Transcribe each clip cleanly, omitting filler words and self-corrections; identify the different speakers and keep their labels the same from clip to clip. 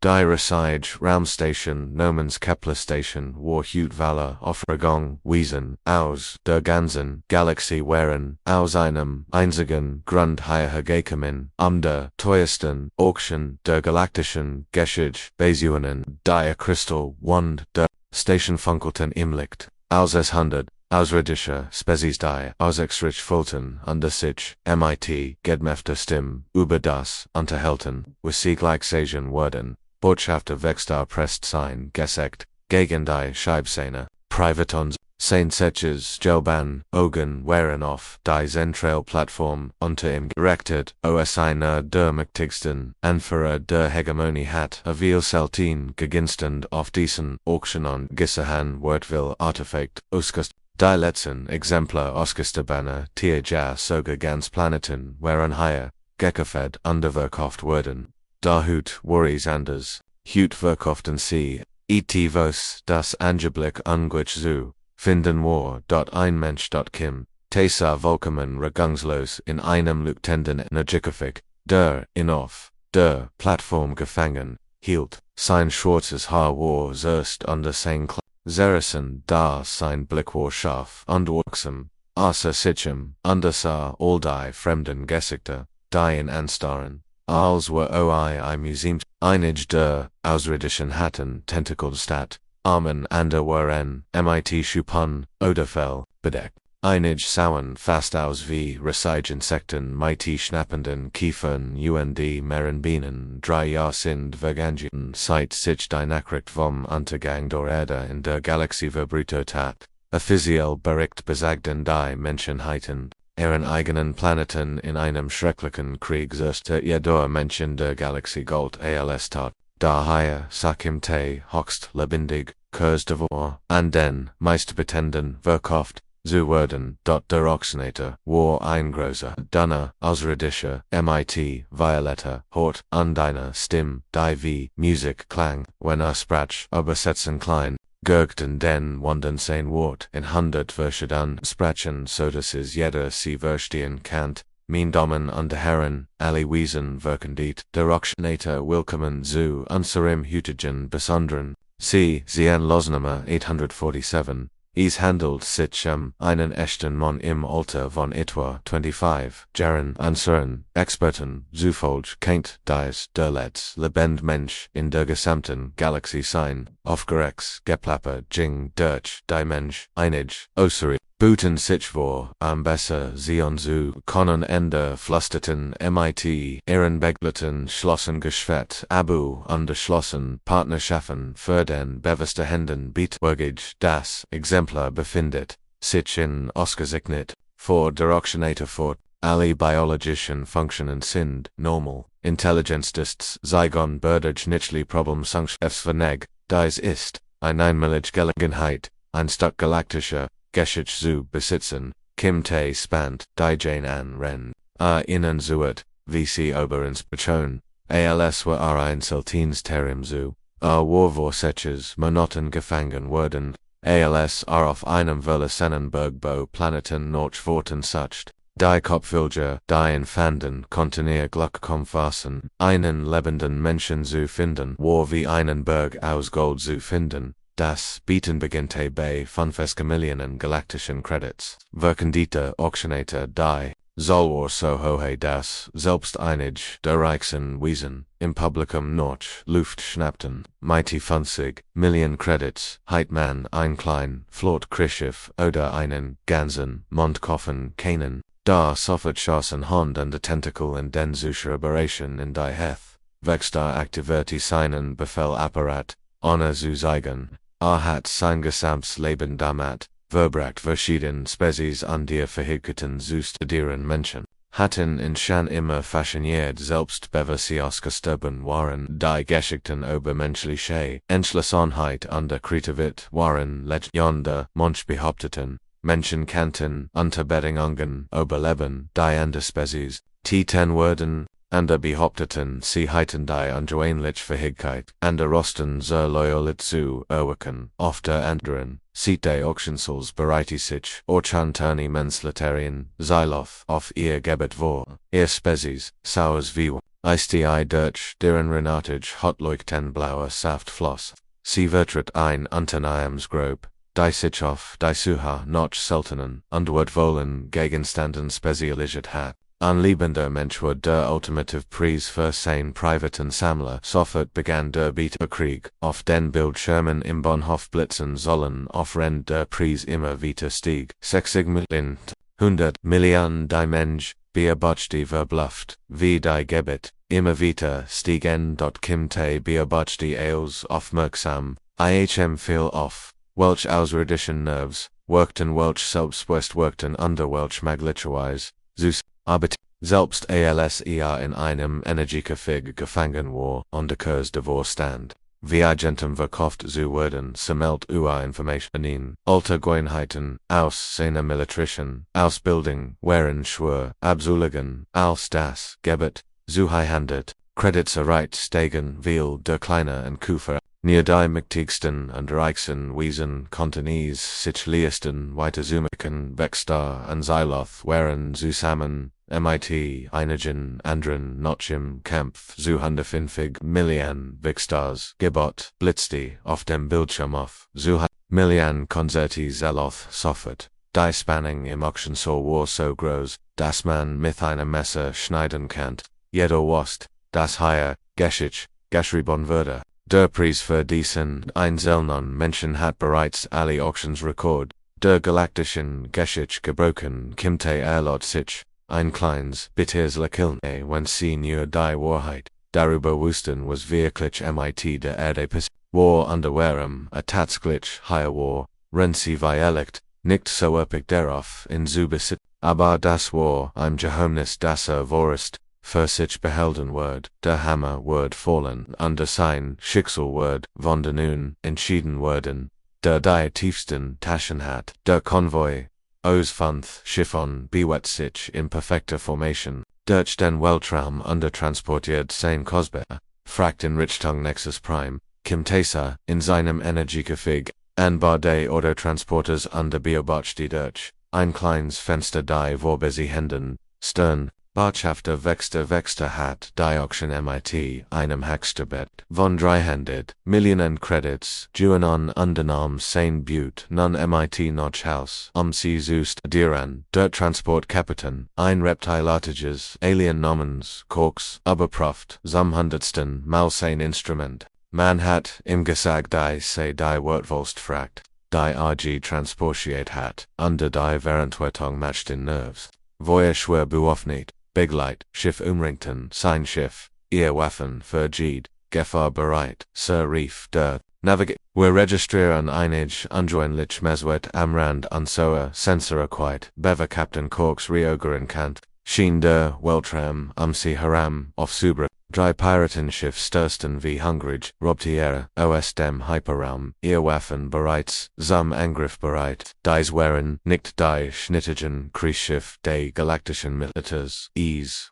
Speaker 1: Die Resige, Raumstation, Nomens Kepler Station, War Hut Valor, Aufregung, Wiesen, Aus, der Ganzen, Galaxie Waren, Aus einem, Einzigen, Grund hergekommen, der teuersten, Auction, der Galaktischen, Geschichte, Besuenen, Die Crystal, Wand, der Station Funkelten im Licht, Aus es 100, Ausriddische, Spezies die, Ausexrich Fulton, under sich, MIT, Gedmefter Stimm, über das, Unterhalten, Wissig-Gleichsagen Worden, Botschafter Vextar Prest sein, Gesekt, gegen die Scheibszene, Privatons, Saint Setches, Gelban, Ogen, Waren auf, die Zentrail Plattform, unter ihm gerectet, OSiner der Mächtigsten, Anführer der Hegemonie hat, Avil Saltin, geginstend auf diesen, Auctionon, Gissahan, Wortwill, Artefakt, Uskast, die letzten Exemplar Oscasterbana, Tierja sogar ganz Planeten, waren higher, gekauft, underverkauft wurden. Da Hut, Worries anders, Hut verkauften sie, vos, das Angeblich ungleich zu, finden war, ein Mensch. Kim, Tesa vollkommen regungslos in einem leuchtenden Energiefik, der, der Plattform gefangen, hielt, sein schwarzes Haar war zuerst under sein Zerrissen, da sein Blick war scharf und wirksam, außer sichem, undersah all die fremden Gesichter, die ihn anstarren, als were oi museums, einige der Ausriddischen hatten Tentakelstadt, Armen ander waren, mit Schupon, Oderfell, bedeckt. Einige sauen fast aus wie Resige-Insekten, mighty schnappenden Kiefern, Merenbienen, 3 Jahr sind vergangen, seit sich die Nachricht vom Untergang der Erde in der Galaxie verbreitet hat. Offiziell Bericht besagten die Menschenheiten, ihren eigenen Planeten in einem schrecklichen Krieg zerstört jeder Menschen der Galaxie Gold als tat. Daher sakimte höchst lebendig, Kurs de war, an den meistbetenden verkauft. Zu werden, der Auctionator, war ein großer, dünner, ausriddischer, mit, Violetta, Hort, an deiner Stimm, die wie, Musik klang, wenn sprach, übersetzen klein, gurgten den Wunden sein Wort, in 100 verschieden Sprachen, so dass es jeder sie verstehen kann, mein Damen und Herren, alle Wiesen wirken dit, der Auctionator willkommen zu unserem heutigen Besonderen, sie an Losnummer 847. Es handelt sich einen echten Mann im Alter von etwa 25 Jahren unseren Experten zufolge kennt dies der lebend Mensch in der gesamten Galaxie sein, aufgerecht, geplapper, Jing, durch, die Mensch, einig, äußere, buten sich vor, besser sehen zu können Ende flüsterten mit, ihren Begleiten schlossen geschwätzt, Abu, unterschlossen, Partnerschaften für den bewussten Händen beitwürgig, das Exemplar befindet sich in ausgezeichnet, vor der Auctionator fort, alle biologischen Funktionen sind normal, Intelligenz des Zygon bürdig nichtli Problem Fvneg, dies ist, eine einmalige Gelegenheit, ein Stück galaktischer Geschichte zu besitzen, Kim te spant, die Jane an ren, innen zuet, wie sie oberens beton, als war ein Seltins terim zu, Warvorsetches monoton gefangen wurden, als auf einem verlassenen Bergbau Planeten Nordschworten sucht, die Kopfvilger, die in Fanden konnten ihr Glück fassen, einen lebenden Menschen zu finden, war wie einen Berg aus Gold zu finden. Das Bieten beginnte bei 50 Millionen galaktischen Credits. Verkendite Auctionator die, soll so hohe das, selbst einig der reichsten Wiesen, im Publikum noch Luft schnappten, mighty 50 Million Credits, heit man ein klein, Flot Krischif oder einen ganzen, Mondkopfen kennen, da sofort schossen Hand an der Tentakel in den Sucher Operation in die Heth, Vextar aktivierte seinen Befehlapparat, ohne zu zeigen. Hat sein gesamtes Leben damit verbracht verschieden Spezies an dir verhegten zu studieren Menschen, hatten in schon immer fasziniert selbst sie ausgestorben waren, die Geschichten über menschliche Entschlossenheit und der Kreativität waren Legende, manch behaupteten, Menschen kannten Unterbedingungen überleben, die andere Spezies, Titan wurden, ander behaupteten, sie hätten die unähnliche Fähigkeit, ander rosten zur Loyalität zu erwecken, auf der anderen, sieht die Auctionsals bereite sich, Orchanterni Menslaterien, Zeilof, auf ihr Gebet vor, ihr Spezies, saus wie Ist die durch deren Renatage Hotleuchten blauer Saftfloss. Sie vertritt ein Unternehmensgruppe, die sich auf die Suche nach seltenen und wertvollen Gegenständen spezialisiert hat. Ein liebender Mensch wurde der ultimative Preis für seinen privaten Sammler. Sofort begann der Krieg. Auf den Bildschirmen im Bahnhof blitzen sollen, auf Rend der Preis immer weiter stieg. 60 Millionen, 100 Millionen die Mensch, beobachtete verblüfft, wie die Gebet, immer weiter stiegen. Kimte beobachtete als aufmerksam, ihm fiel auf, welch ausredischen Nerves, workten welch selbstbewusst workten unter welch maglicherweise, aber selbst als in einem Energiekrieg gefangen war und der Kurs davor stand, wie Agentem verkauft zu werden, sammelt Informationen, alte Gewohnheiten, aus seiner militärischen Ausbildung, waren schwer, abzulegen, als das Gebet, zu handelt, Credits erreicht steigen, weil der kleine und Kufer, near die mächtigsten und reichsten Wesen konnten sich leisten, weiter zumachen, Wexter und Zeiloth waren zusammen, mit einigen anderen noch im Kampf zu 150 Millionen Wexters gebot, blitzte auf dem Bildschirm auf, zu Millionen Konzerte Zeloth sofort. Die Spannung im Auktionssaal war so groß, dass man mit einem Messer schneiden kann. Jeder wusste, dass hier geschrieben wurde. Der Preis für diesen einzelnen Menschen hat bereits alle Auktionsrekord der galaktischen Geschichte gebrochen. Kimte sich ein kleines, bitteres Lächeln, wenn sie nur die Wahrheit darüber wussten, was wirklich mit der Erde war unterwerem, tatsächlich hier war, wenn sie vielleicht nicht so epic darauf in zu Besitz, aber das war ein Geheimnis, das Vorist für sich behalten wird. Der Hammer wird fallen, und sein Schicksal wird von der nun entschieden werden, der die tiefsten Taschen hat. Der Konvoi aus 5 Schiffen bewegt sich in perfekter Formation, durch den Weltraum untertransportiert sein Kostbar, fragt in Richtung Nexus Prime, Kimtesa, in seinem Energiekrieg, an Bord oder Transporters under beobachtete durch ein kleines Fenster die Vorbesiehenden, Stern, Botschafter Wexter hat die Auction mit einem Hacksterbett von 300 Millionen Credits Juanon unternahm sein Butte nun mit noch Haus sie zu studieren. Der Transportkapitän, ein reptilartiges Alien namens Orks, überprüft zum 100. Mal sein Instrument. Man hat ihm gesagt, dass die wertvollst fragt, die transportiert hat, unter die Verantwortung matcht den Nerves. Woher schwer bewaffnet, Begleit, Schiff umringten, sein Schiff, ihr Waffen vergeht, Gefahr bereit, Sir Reef der wir registrieren einig unjoinlich Meswet am Rand unserer Sensorquite, Bever Captain Corks Riogeren Kant, schien der Weltraum sie heram, auf Subra, drei Piratenschiff stürsten wie hungrig, Robtiere, aus dem Hyperraum, ihr Waffen bereits, zum Angriff bereit, dies waren nicht die schnittigen Kriegsschiff des Galaktischen Militärs,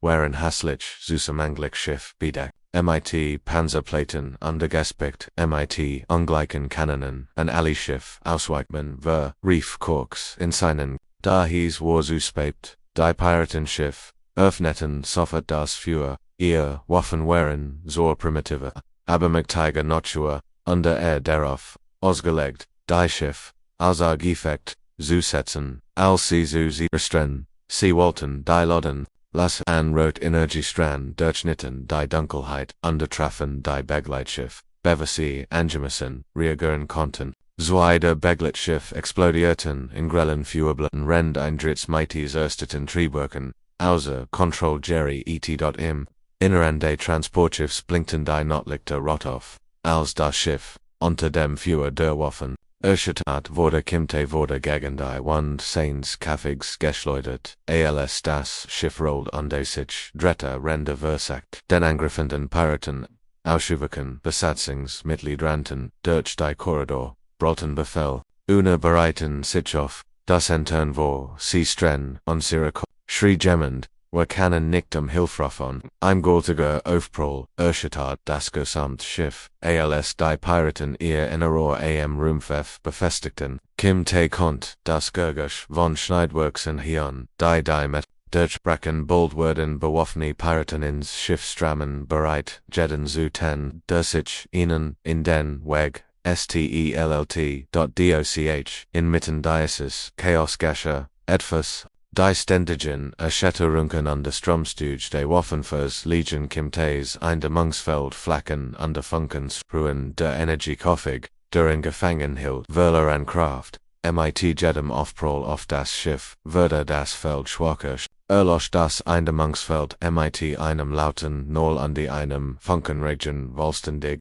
Speaker 1: waren haslich zum Anglickschiff bedeckt. mit Panzerplaten untergespickt, mit ungleichen Kanonen, ein Alley-Schiff ausweichen wir, rief Corks in seinen, da hieß war suspekt, die Piratenschiff, öffneten sofort das Feuer, ihr Waffen waren so primitive, aber mächtige Natur, unter darauf, ausgelegt, die Schiff, außer Gefecht, zu setzen, als sie sie restrainen, sie wollten die Loden, las an rot Energiestrand durchschnitten die Dunkelheit, untertrafen die Begleitschiff, bevor sie angemissen, reagieren konnten. Zwei der Begleitschiff explodierten in grellen Feuerblättern Rend ein Dritts mighties ersteten Triebwerken, außer Control Jerry et.im. Inneren des Transportschiffs blinkten die Notlichter rot auf, als das Schiff, unter dem Feuer der Waffen, erschüttert wurde. Kimte wurde gegen die Wand seines Kafigs geschleudert, als das Schiff rollt unter sich, dritte Rende versagt, den angriffenden Piraten, Ausschüviken, Besatzungsmitgliedranten, durch die Korridor, Brolten Befehl, bereiten sich auf, das Entern war, sie streng, unsere schrie gemmend, wir können nicht Hilfrufen, ein gültiger Aufprall, erschüttert das gesamte Schiff, als die Piraten ihr Innerohr am Rumpf befestigten, Kimte konnte das Gurgisch von Schneidwerksen hören, die Bracken Boldwerden Bewaffne Piratenins Schiffsstrammen bereit, Jeden zu 10, Sich, Ihnen, in den Weg, STELLT.DOCH, inmitten dieses Chaos Gascher, etwas, die ständigen Erschütterungen under Stromstuge de Waffenfers Legion Kimtes ein de Mungsfeld Flacken under Funkens Ruin der Energiekofig, during Gefangenhild Verler an Kraft, MIT Jedem Aufprall auf das Schiff, Würde das Feld schwacher, Erlosch das eine Mungsfeld MIT einem lauten Null an die einem Funkenregen Wolstendig.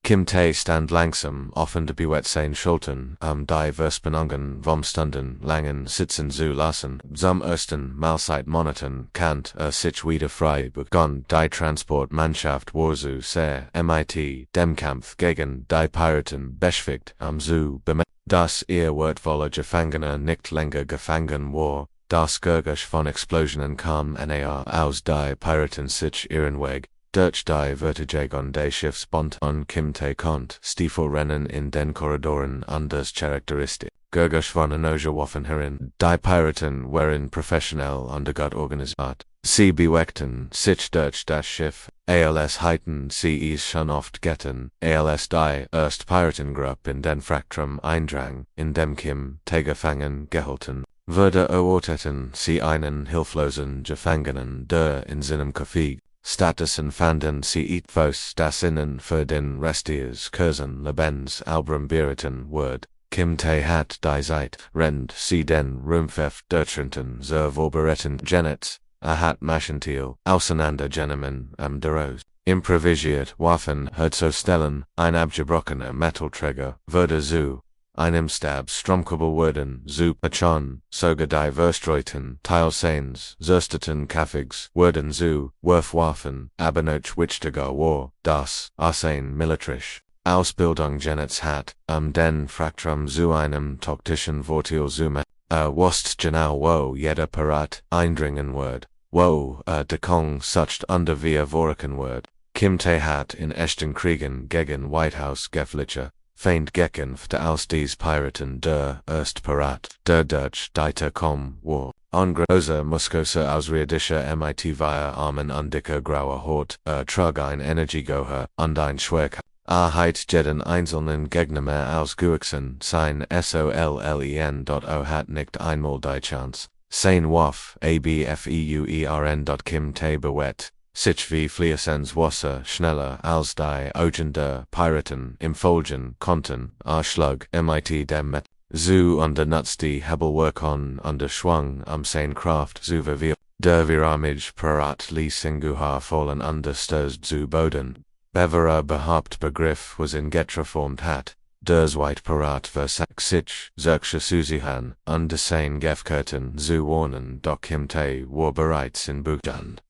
Speaker 1: Kimte stand langsam offen de bewet sein Schultern die Verspenungen vom Stunden langen sitzen zu lassen, zum ersten Mahlzeit moneten Kant sich wieder frei begann die Transportmannschaft war zu sehr MIT dem Kampf gegen die Piraten beschäftigt zu dass ihr wertvolle Gefangene nicht länger gefangen war, das Geräusch von Explosionen kam näher aus die Piraten sich ihren Weg. Durch die Vertigung des Schiffsbund an Kimte konnte Stiefelrennen in den Korridoren anders charakteristisch. Geräusch von Waffen herin. Die Piraten waren professionell und gut organisiert. Sie bewegten sich durch das Schiff, als hätten sie es schon oft getan, als die erste Piratengruppe in den Frachtrum eindrang, in dem Kimte gefangen gehalten wurde, erwarteten sie einen hilflosen Gefangenen, der in seinem Krieg Statusen fanden sie etwas, das ihnen für den Rest ihres Kursen Lebens Album berichten wird. Kimte hat die Zeit, rennt sie den Rumpfef durchtreten, so vorbereiten Janet, hat Maschentil, auseinandergenommen Deros. Improvisiert Waffen herzustellen, ein abgebrochener Metallträger würde zu einem Stab stromkabel werden, zu Pachon, sogar die verstreuten Teilseins, zerstörten Kafigs, werden zu Wurfwaffen, aber nicht wichtiger war, das, ein militrisch Ausbildung Janets hat, den Frachtrum zu einem taktischen Vorteil zu wusst genau wo jeder Pirat eindringen wird, wo Deckung sucht under wir vorrücken wird. Kimte hat in echten Kriegen gegen White House geflichte, Feind gekämpft als dies Piraten der erst Pirat, der Dutch Dieter kom war. An großer muskulöser ausrierdischer MIT via Armen an dicker grauer Haut, trug ein Energiegoher und ein Schwerk. Heit jeden einzelnen Gegner mehr ausgewachsen, sein SOLLEN.O hat nicht einmal die Chance. Sein Waff, ABFEUERN. Kimte bewet. Sich wie fließendes Wasser schneller als die Augen der Piraten im Folgen konnten, Schlug MIT dem Met. Zu und nutzt die Hebelwerk und Schwung sein Kraft zu verwirren. Der Viramage Pirat ließ Singuhar fallen understößt zu Boden. Beverer Behauptbegriff was in getreformt hat. Der White Pirat versack sich, solche Susihan, und sein Gefkerten zu warnen, doch Kimte war bereits in Buchstand.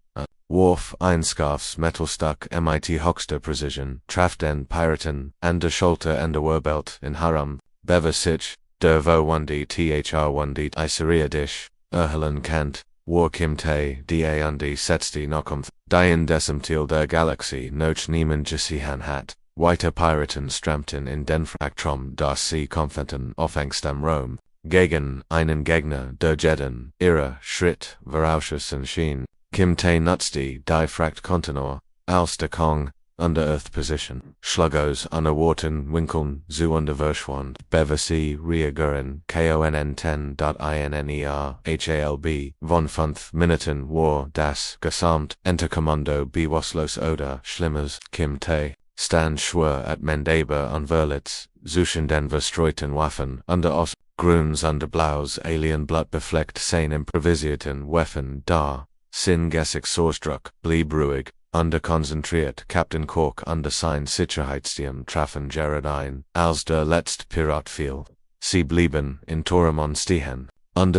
Speaker 1: Warf Einskaufs Metallstock MIT höchster Precision, traf den Piraten, an der Schulter and der Warbelt in Haram, Bever sich, der wo Wundi Thr1 Iseriadisch, erhelen Kant, war Kimte, da und setzte Nokumth, die in Decimtil der Galaxie noch niemand gesehen hat, weiter Piraten strammten in den Frachtrum, das sie konfronten aufhängst am Rom, gegen einen Gegner, der jeden, ihrer Schritt, vorausschussen schien. Kimte nutzte die Frachtkontenor, als der Kong, under Earth Position, Schlugos unerwarten Winkeln zu unterverschwand, Bever sie reagieren, KONN 10.INNER, HALB, von 5 Minuten war das Gesamt Enterkommando bewusstlos oder Schlimmes, Kimte, stand schwer at Mendaber und Verlitz, zwischen den verstreuten Waffen, under Os, Gruns under Blaus Alien Blut befleckt sein improvisierten Waffen da. Sin Gessig Sorstruck, blieb ruhig, konzentriert Captain Cork under sein Sicherheitsteam trafen Gerard ein, als der letzte Pirat fiel. Sie blieben in Toremon stehen,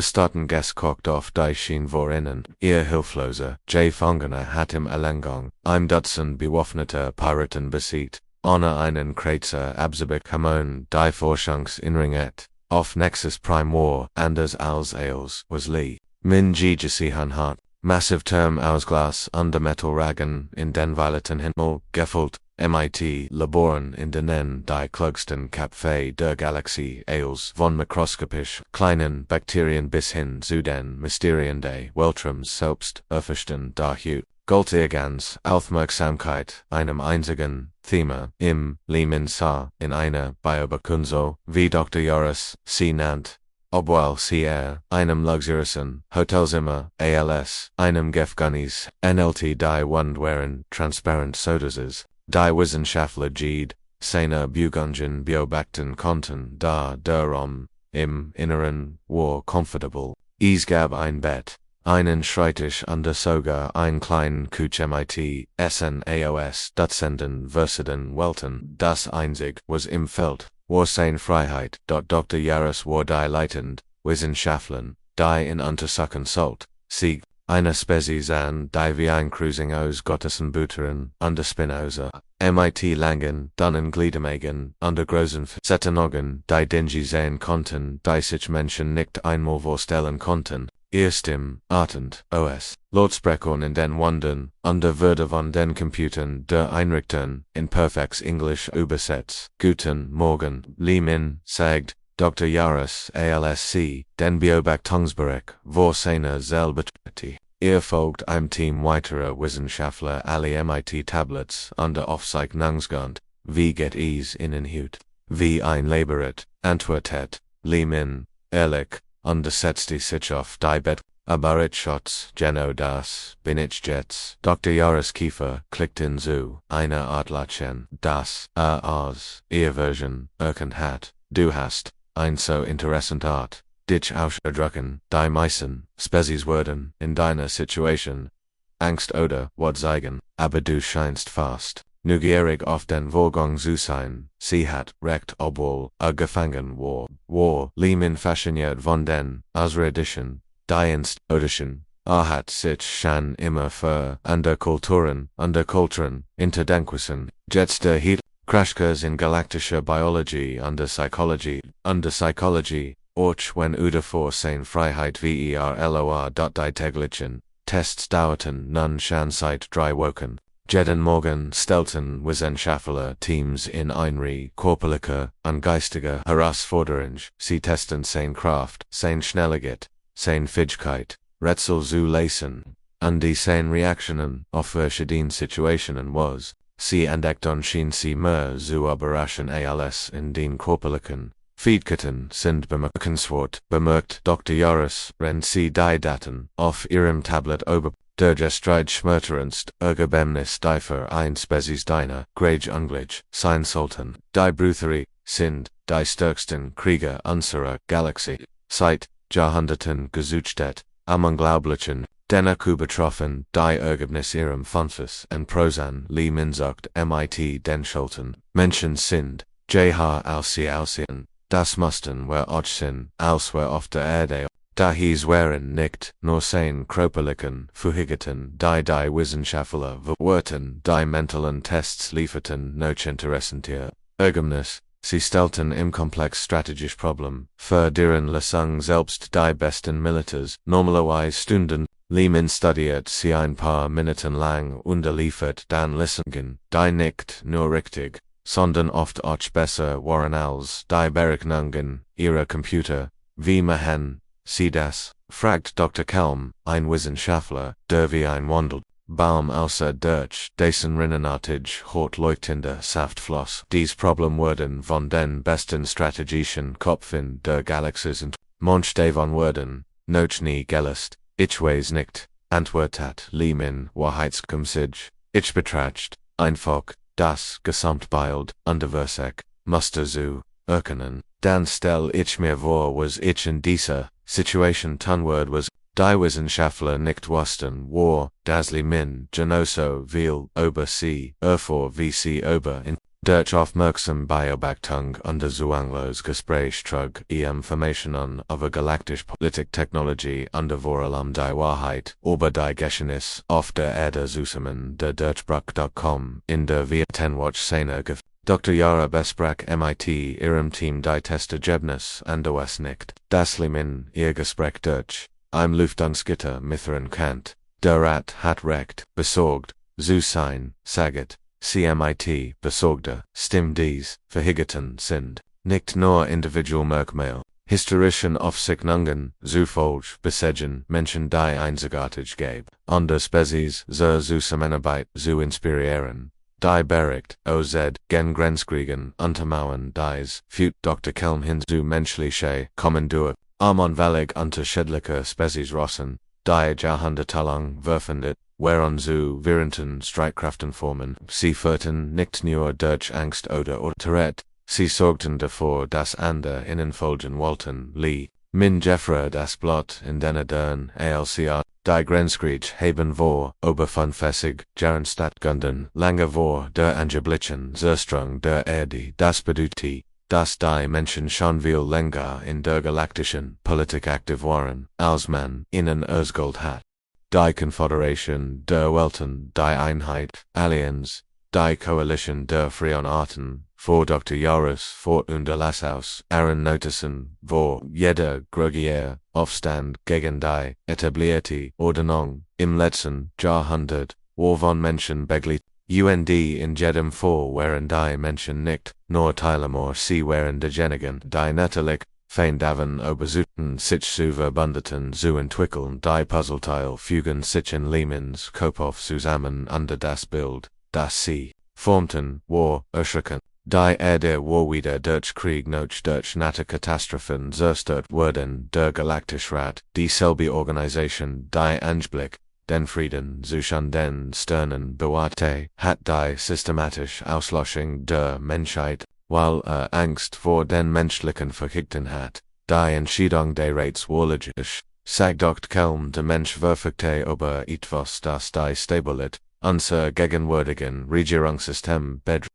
Speaker 1: starten geskocht auf die Schien vorinnen, ihr Hilfloser, Fangener hat im Alleingang, ein Dutzend bewaffneter Piraten besiegt, ohne einen Kreuzer abzubek hamon, die Forschungsinringet, auf Nexus Prime war, anders als Ailes, was Lee, min Gesihan hat. Massive Term aus Glas under Metallragen in den violeten Himmel gefüllt, MIT Laboren in den die klugsten Köpfe der Galaxie als von mikroskopisch kleinen Bakterien bis hin zu den Mysterien des Weltraums selbst erforschten. Daher galt ganz Aufmerksamkeit einem einzigen Thema im Leben in einer Biobekunso, wie Dr. Joris sie nannt, obwohl sie einem luxuriösen Hotelzimmer als einem Gefängnis NLT die Wundwaren transparent Sodas die Wissenschaftler seine Beugungen beobachten konnten, da der Raum im Inneren war comfortable. Es gab ein Bett, einen Schreibtisch und sogar ein kleinen Couch mit SNAOS Dutzenden verschiedenen Welten. Das einzig was im Feld war seine Freiheit. Dr. Joris war die leitend Wissenschaftlerin, die in Untersuchung sollte, sie eine Spezies an die wie ein Cruising aus Gottesen Buteren und Spinoza, mit langen, dünnen Gliedermägen und großen Facettenaugen, die Dinge sehen konnten, die sich Menschen nicht einmal vorstellen konnten. Erst im Atend OS Lautsprechern in den Wundern und Würde von den Computern der Einrichtungen in perfektes Englisch übersetzt. Guten Morgen, Limin, sagt Dr. Joris ALSC, den Beobachtungsbereich vor seiner Selbstbetrachtung. Folgt einem Team weiterer Wissenschaftler alle MIT-Tablets und Aufzeichnungsgrund. Wie geht es Ihnen heute? Wie ein Laborat, antwortet Limin, ehrlich, und setzte sich auf die Bett. Aber Schatz, Geno das bin ich jetzt. Dr. Joris Kiefer klickten zu eine Adlatchen, das aus Version erkannt hat. Du hast ein so interessant Art, dich auszudrücken, die meisten Spezies würden in deiner Situation Angst oder Wut zeigen, aber du scheinst fast neugierig auf den Vorgang zu sein. Sie hat recht, obwohl gefangen war. Limin fasziniert von den Ausredischen, die Audition. Hat sich schon immer für andere Kulturen interdenken. Jetzt hielt Crashkurs in Galaktische Biologie und Psychology, auch wenn vor sein Freiheit verloa. Die täglichen Tests dauerten nun schon seit 3 Wochen. Jeden Morgen stellten Wissenschaftler Teams in eine körperliche und geistige Herausforderung. Sie testen seine Kraft, seine Schnelligkeit, seine Fähigkeit, Rätsel zu lösen, und seine Reaktionen auf verschiedene Situationen was. Sie entdeckten schien sie mehr zu überraschen als in den körperlichen Fähigkeiten sind bemerkenswert, bemerkt Dr. Joris, wenn sie die Daten auf ihrem Tablet ober der Gestreit schmetterndst Ergebnis die für ein Spezies deiner Grage ungleich sein sollten. Die Brütherie sind die stärksten Krieger unserer Galaxie seit Jahrhunderten gesucht, am unglaublichen dennoch betroffen die Ergebnis ihrem Fünfes und Prosan Limin sagt mit den Schulten. Menschen sind aussehen, das mussten wir auch sein, als wir auf der Erde. Dahies waren nicht nur seine körperlichen Fähigkeiten, die Wissenschaftler verwerten, die mentalen Tests lieferten noch interessant. Ergebnis, sie stellten im Komplex strategisch Problem, für deren Lösung selbst die besten Militärs normalerweise Stunden. Limin studiert sie ein paar Minuten lang und liefert dann Lösungen, die nicht nur richtig, sondern oft auch besser waren als die Berechnungen ihrer Computer. Wie machen sie das? Fragt Dr. Kelm, ein Wissenschaftler, der wie ein Wandelbaum außer durch dessen rinnenartig hot leuchtender Saft floss. Dies Problem wurden von den besten strategischen Köpfen der Galaxies und manch davon wurden noch nie gelöst. Ich weiß nicht, antwortet Limin wahrheitsgemäß. Ich betracht einfach das Gesamtbild unterwegsig, musste zu erkennen. Dann stell ich mir vor, was ich in dieser Situation tun würde, was die Wissenschaftler nicht wussten, war, dass Limin genauso viel über sie erfuhr wie sie über in durch aufmerksam Beobachtung und zuanglos Gespräch trug Informationen über galaktische Politik, Technologie und vor allem die Wahrheit über die Geschehnisse auf der Erde zusammen. Der Durchbruch.com in der Watch-Szene Dr. Yara besprach mit ihrem Team die Testergebnis und es nicht, dass Limin ihr Gespräch durch ein Lüftungsgitter mithören kann. Der Rat hat recht, besorgt zu sein, sagt CMIT, besorgte, Stim dies, verhiggerten sind, nicht nur individual Merkmal, historischen Aufzeichnungen, zufolge besetzen Menschen die einzigartig gab, andere Spezies zur Zusammenarbeit zu inspirieren, die Bericht, OZ, gen Grenzkriegen, untermauern dies, führt Dr. Kelm hin zu menschliche, kommen durch, allmanwillig unterschiedliche Spezies Rossen, die Jahrhundertelang werfendet, whereon zu währenden Streitkräften formen, sie führten nicht nur durch Angst oder Tourette, sie sorgten davor, dass andere ihnen folgen wollten, Lee, min Jeffra das Blot in den Dern, ALCA, die Grenzkrieg haben vor, oberfunfessig, jaren stattgunden, lange vor der angeblichen Zerstrung der Erde, das bedeutet, dass die Menschen schon viel länger in der galaktischen Politik aktiv waren, als man ihnen erzählt hat. Die Konföderation der Welten, die Einheit, Allianz, die Koalition der freien Arten, vor Dr. Joris fort Unterlassaus, Aaron Notissen, wo jeder Grogier, Aufstand gegen die etablierte Ordnung, im letzten Jahrhundert, von Menschen begleitet, UND in jedem Fall wären die Menschen nicht, nur Teilmor sie wären diejenigen, die natürlich, fein davon obersuchten sich zu verbündeten zu entwickeln, die Puzzleteil fügen sich in Lehmanns Kopf zusammen unter das Bild, das sie formten, war erschreckend. Die Erde war wieder durch Krieg noch durch Naturkatastrophen zerstört worden, der Galaktische Rat, dieselbe Organisation, die Anblick, den Frieden zwischen den Sternen bewahrte, hat die systematische Auslöschung der Menschheit, weil Angst vor den menschlichen Verkickten hat, die Entscheidung des Rats wahrlich, sagt Dr. Kelm der Mensch verfügte über etwas, das die Stabilität unser gegenwärtigen Regierungssystem bedroht,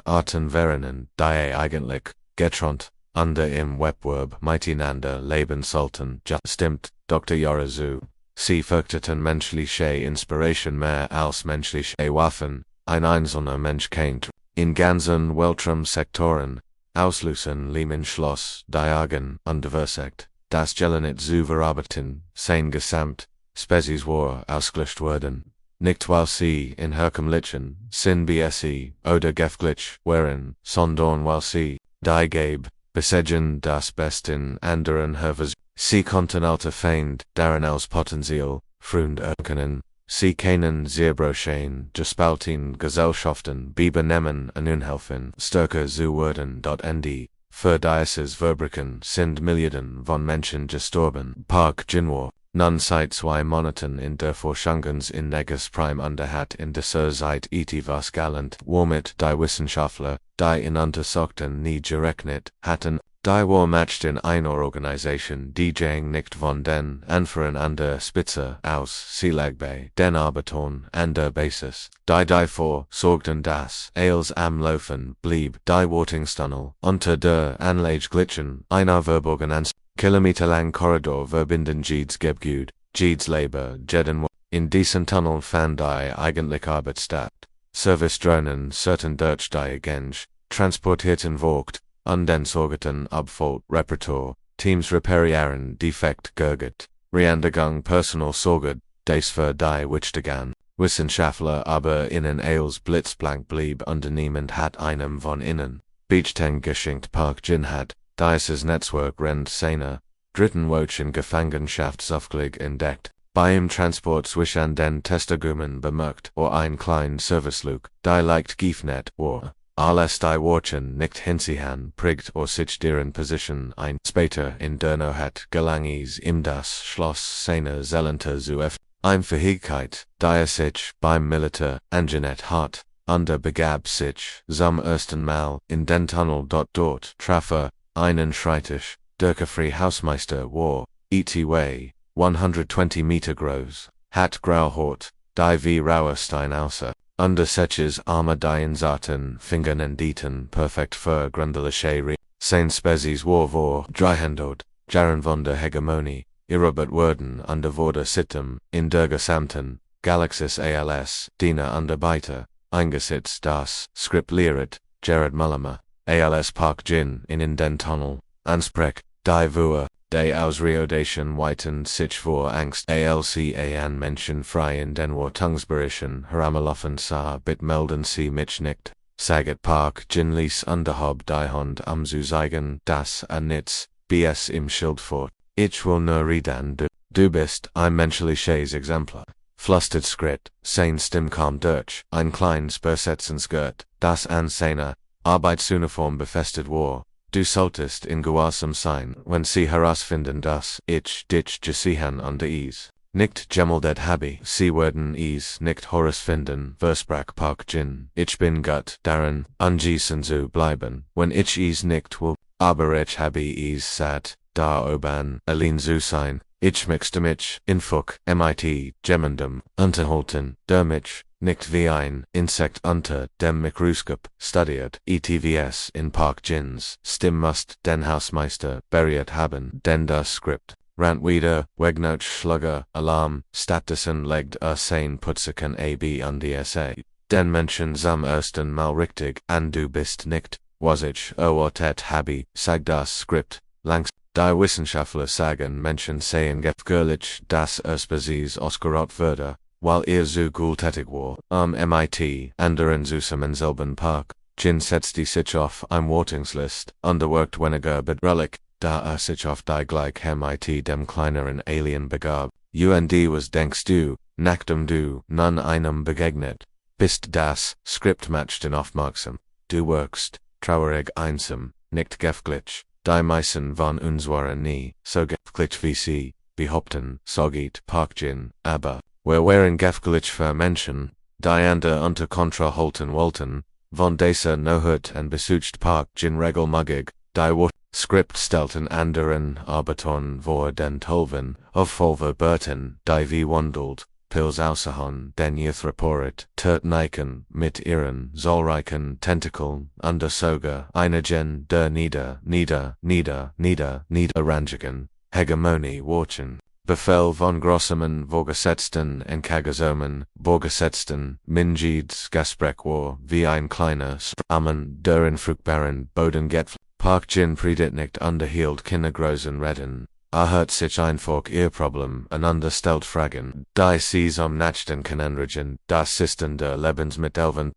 Speaker 1: Arten wären, die eigentlich getrennt, under im Wettbewerb miteinander leben sollten, stimmt, Dr. Yorizu. Sie fürchteten menschliche Inspiration mehr als menschliche Waffen, ein einzelner Mensch kennt, in ganzen Weltraumsektoren, auslösen Lehman Schloss, Diagen, unterversagt, das Gelenet zu verarbeiten, sein Gesamt, Spezies war ausgelöscht worden. Nicht weil sie in herkömmlichen, Sinn BSE, oder Gefglitch wären, sondern weil sie, die Gabe, besetzen das Besten anderen Hervers. Sie konnten alte Feind, darin aus Potenzial, Freund erkennen, sie kennen Zerbrochen, gespalten Gesellschaften, benehmen und unhelfen, stärker zu werden. Nd. Für dieses Verbrechen sind Milliarden von Menschen gestorben. Park Jinwar, nun seit 2 Monaten in der Forschungs in Negus Prime Underhat in dieser Zeit etwas galant, womit die Wissenschaftler, die in Untersuchten nie gerechnet hatten, die war machten einer Organisation, die nicht von den Anführern an der Spitze aus, sie lag bei den Arbeitern an der Basis, die davor sorgten, dass alles am Laufen blieb, die Wartungstunnel unter der Anlage glitschen, einer verborgenen kilometerlang Korridor verbinden jedes Gebäude, jedes Labor, jeden in diesen Tunnel fand die eigentlich Arbeit statt. Service-Drohnen certain durch die Genge, transportierten Vogt, und den sorgten Abfall, Repertoire, Teams reparieren Defekt gerget, Reandergang Personal sorget, des für die Wichtigen, Wissenschaftler aber innen als blitzblank blieb unternehmend hat einem von innen, Beachteng geschenkt Park Jin hat, dieses Netzwerk rennt seiner, dritten Wochen Gefangenschaftsaufklick entdeckt, beim Transport zwischen den Testagumen bemerkt, or ein klein Serviceluk, die leicht giefnet, or alles die Worchen nicht hinziehen, prigt or sich deren Position ein, später in der hat Gelangis im das Schloss seiner Zelente zu Fähigkeit, die sich beim Militär angenet hat, under begab sich, zum ersten Mal, in den Tunnel dort traf einen Schreitisch, der Hausmeister war, etwa, 120 Meter groß, hat grau Hort, die wie Rauerstein außer, under seches arme die Zarten Fingern endeten perfekt für grundliche sein Spezies war 300, Jaren von der Hegemonie, irrobert worden under wurde Sitten, in der gesamten, Galaxis als, Diener under Beiter, eingesetzt das, Skript lehret, Jared Mullimer, als Park Jin in den Tunnel, ansprech, die Vua, Day Ausreodation Whiten sich vor Angst ALCAN Menschen frei in den Wartungsberischen Herameloffen sah Bitmelden sie mich nicht. Saget Park Ginlies Underhob die Hond am zu zeigen, das Nitz, BS im Schildfort. Ich will nur reden du bist ein menschliches Exemplar. Flustet Skrit, sein Stimmkam durch, ein kleines Besetzensgurt, das an seiner Arbeitsuniform befestigt war. Du solltest in Gewahrsam sein, wenn sie herausfinden, dass ich dich gesehen und is. Nicht gemeldet habe, sie werden is nicht herausfinden, versprach Park Jin. Ich bin gut daran, angewiesen zu bleiben, wenn ich is nicht will, aber ich habe is satt, da oben allein zu sein. Ich möchte mich in Fuck, mit jemandem unterhalten, der mich nicht wie ein Insekt unter dem Mikroskop studiert. ETVS in Park Jins Stimme must den Hausmeister berührt haben, denn das Skript rant wieder, Wegnot Schlugger, Alarm, Statusen legt sein Putziken AB und DSA. Den Menschen zum ersten Mal richtig, an du bist nicht, was ich erwartet habe, sag das Skript, langst. Die Wissenschaftler sagen Menschen sehen gefährlich, dass es beziehs ausgerot würde, weil so gultätig war, MIT, anderen zusammen selben Park. Jin setzte sich auf ein Wartungslist, unterworked weniger bedrohlich, da sich auf die gleich MIT dem kleineren Alien begab. Was denkst du, nachdem du nun einem begegnet bist? Das Skript machten aufmerksam. Du wirkst traurig einsam, nicht gefährlich. Die meisten von uns waren nie so gefährlich wie sie behaupten, sagt Park Jin, aber wir waren gefährlich für Menschen, die andere unter Kontrolle halten wollten, von dieser Nohut und besucht Park Jin regelmäßig, die Skript stellten anderen Arbeitern vor den Tolven, auf Volverberten, die wie wandelt, Pils außerhand den Youth-Report, Turtneiken mit ihren zahlreichen Tentakeln, Undersoga, einigen der Niederrangigen, Hegemonie watchen, Befehl von Grossemen Vorgesetzten Enkagesomen, Vorgesetzten, Minjids Gasprech war, wie ein kleiner Stramen, der in fruchtbaren Boden geht. Park Jin predet nicht unterhielt Kindergroßen reden. Hört sich einfach ihr Problem einander stellt Fragen, die sie zum Nachden können das System der Lebensmitteln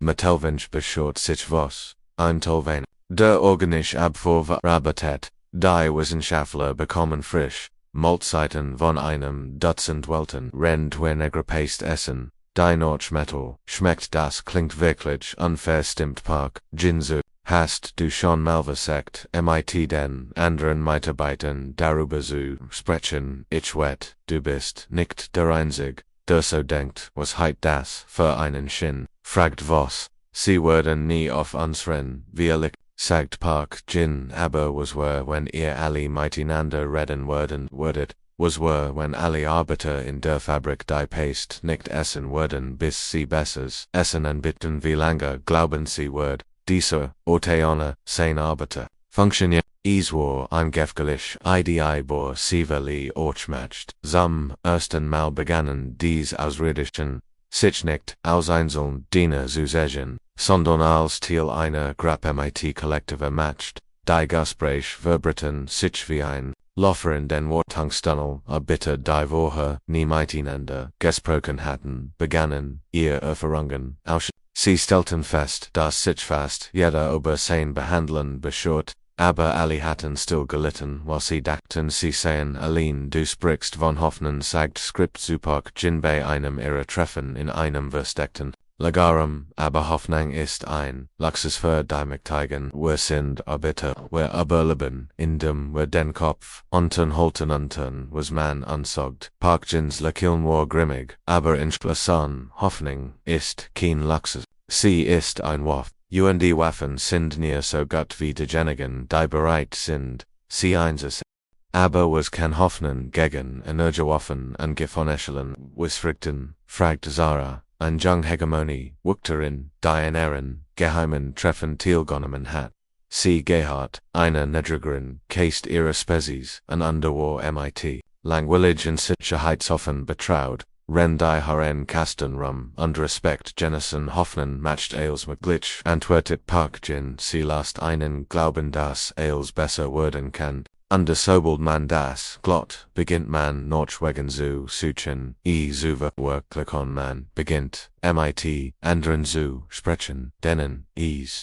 Speaker 1: beschort sich was, ein Tolven. Der organische Abvorrabitat, die Wissenschaftler bekommen frisch, Mahlzeiten von einem Dutzend Welten weniger Paste essen, die Nordschmetal, schmeckt das klingt wirklich unfair stimmt Park, Jinzu. Hast du schon mal versagt, mit den anderen Mitarbeitern darüber zu sprechen, ich wett, du bist nicht der Einzige, der so denkt, was heit das für einen Sinn, fragt was, sie werden nie auf unseren, wirklich, sagt Park Jin, aber was war, wenn ihr alle miteinander reden würdet, was war, wenn alle Arbeiter in der Fabrik die Paste nicht essen würden, bis sie besseres essen anbieten, wie lange glauben sie wird. Dieser Orteana, sein Arbeiter, funktioniert, war ein gefährlich IDI bor Siveli orchmacht, zum ersten Mal begannen dies Ausredischen, sich nicht aus einzelnen Diener zu sehen, sondern als Teil einer Gruppe MIT Kollektive macht, die Gespräch verbreiten sich wie ein Lofer in den Wartungstunnel, bitte die Woche nie miteinander gesprochen hatten, begannen ihr Erfahrungen aus. Sie stellten fest, dass sich fast jeder über sein Behandeln beschert, aber alle hatten still gelitten, was sie dachten sie seien allein. Du sprichst von Hoffnung, sagt Skript zu Park Jin bei einem ihrer Treffen in einem versteckten Lagerraum, aber Hoffnung ist ein Luxus für die Mächtigen. Wir sind Arbeiter, wir überleben, indem wir den Kopf unterhalten was man ansagt. Park Jins Lächeln war grimmig, aber entschlossen, Hoffnung ist kein Luxus. Sie ist ein Waff. Die Waffen sind nie so gut wie diejenigen, die bereit sind, sie einzusetzen. Aber was kann Hoffnung gegen Energiewaffen angefangen ausrichten, fragt Zara. Ein Jung Hegemonie, Wukterin, die in ihren geheimen Treffen teilgenommen hat. Sie gehört, eine Nedrigerin, Cast ihrer Spezies, an war MIT, langwillig in Sicherheitsoffen betraut, die Haren Kasten rum, und Respekt Jennison Hoffnung macht als mit Glitch, antwortet Park Jin, sie lasst einen glauben, dass als besser werden kann. Undersobald man das Glot, beginnt man Norchwegen zu suchen, zuver Worklikon man, beginnt, mit, anderen zu sprechen, denen,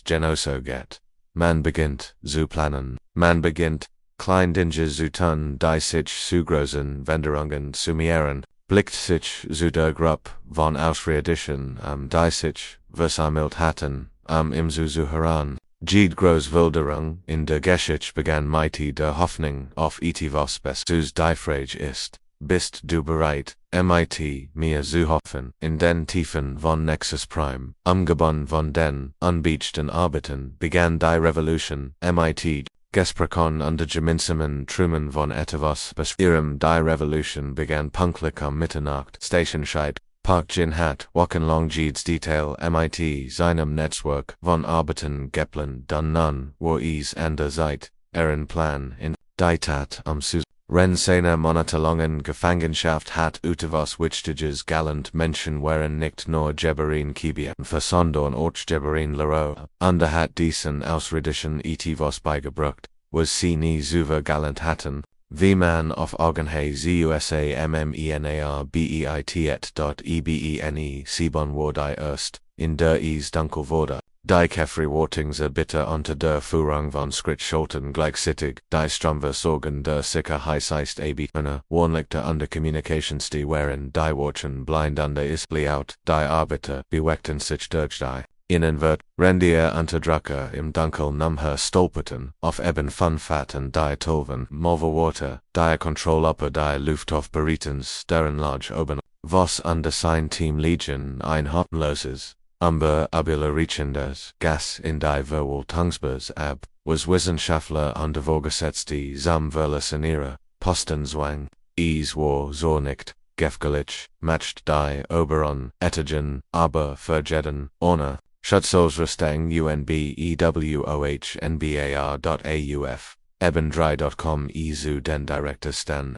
Speaker 1: genoso get. Man beginnt, zu planen, man beginnt, klein Dinge zu tun, die sich zu großen Wenderungen summieren, blickt sich zu der Gruppe von Ausredition, die sich, versammelt hatten, im zu heran. Jede Großwilderung in der Geschichte begann mit der Hoffnung auf etwas Besseres die Frage ist, bist du bereit, mit mir zu hoffen, in den Tiefen von Nexus Prime, umgebunden von den unbeachten Arbeiten, begann die Revolution, mit, Gesprochen unter gemeinsamen Trümmern von etwas Besserem die Revolution begann pünktlich Mitternacht, Stationzeit, Park Jin hat wochenlang jedes Detail mit seinem Netzwerk von Arbeiten geplant dann nun, wo es an der Zeit, Plan in die Tat zu Ren seiner monatelangen Gefangenschaft hat etwas Wichtiges galant Menschen waren nicht nur Jeberin Kibian sondern auch Jeberin Laro, und hat diesen Ausredischen etwas beigebracht, was sie nie super galant hatten. Wie man auf Augenhöhe USA memmenearbeitet.ebene sieben wo die erst, in der es dunkel wurde, die Kefri-Wortingse bitte unter der Führung von Schrittschulten gleichzeitig, die Stromversorgung der Sicherheitsseist abitene, Warnlichter under Communications die waren die Worten blind under ist layout, die Arbeiter beweckten sich durch die Innenwert, Rendier Unterdrücker im Dunkel numher stolperten, auf eben Funfaten die Tolven, Mulverworte, die Kontroll upper die Lufthof beretens, deren Lodge oben, was under sein Team Legion ein hoffnloses, reichendes Gas in die Verwaltungsbus ab, was Wissenschaftler under vorgesetzt die Samverlasseniere, Postenzwang, es war so nicht, gefglich, matcht die Oberon, Etigen, aber verjeden, ohne, Schutzschutzrüstung unbewohnbar.auf, eben3.com zu den direktesten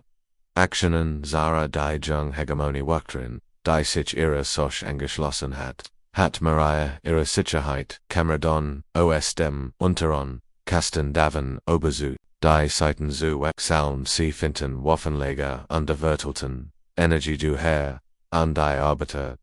Speaker 1: Aktionen Zara die Jung Hegemonie Waktrin, die sich ihre Soch angeschlossen hat Maria ihre Sicherheit, Cameradon, OS dem Unteron, Kasten Daven, Oberzu, die Seiten zu Wechseln sie finden Waffenleger untervertelten, Energie du Herr, an die Arbeiter,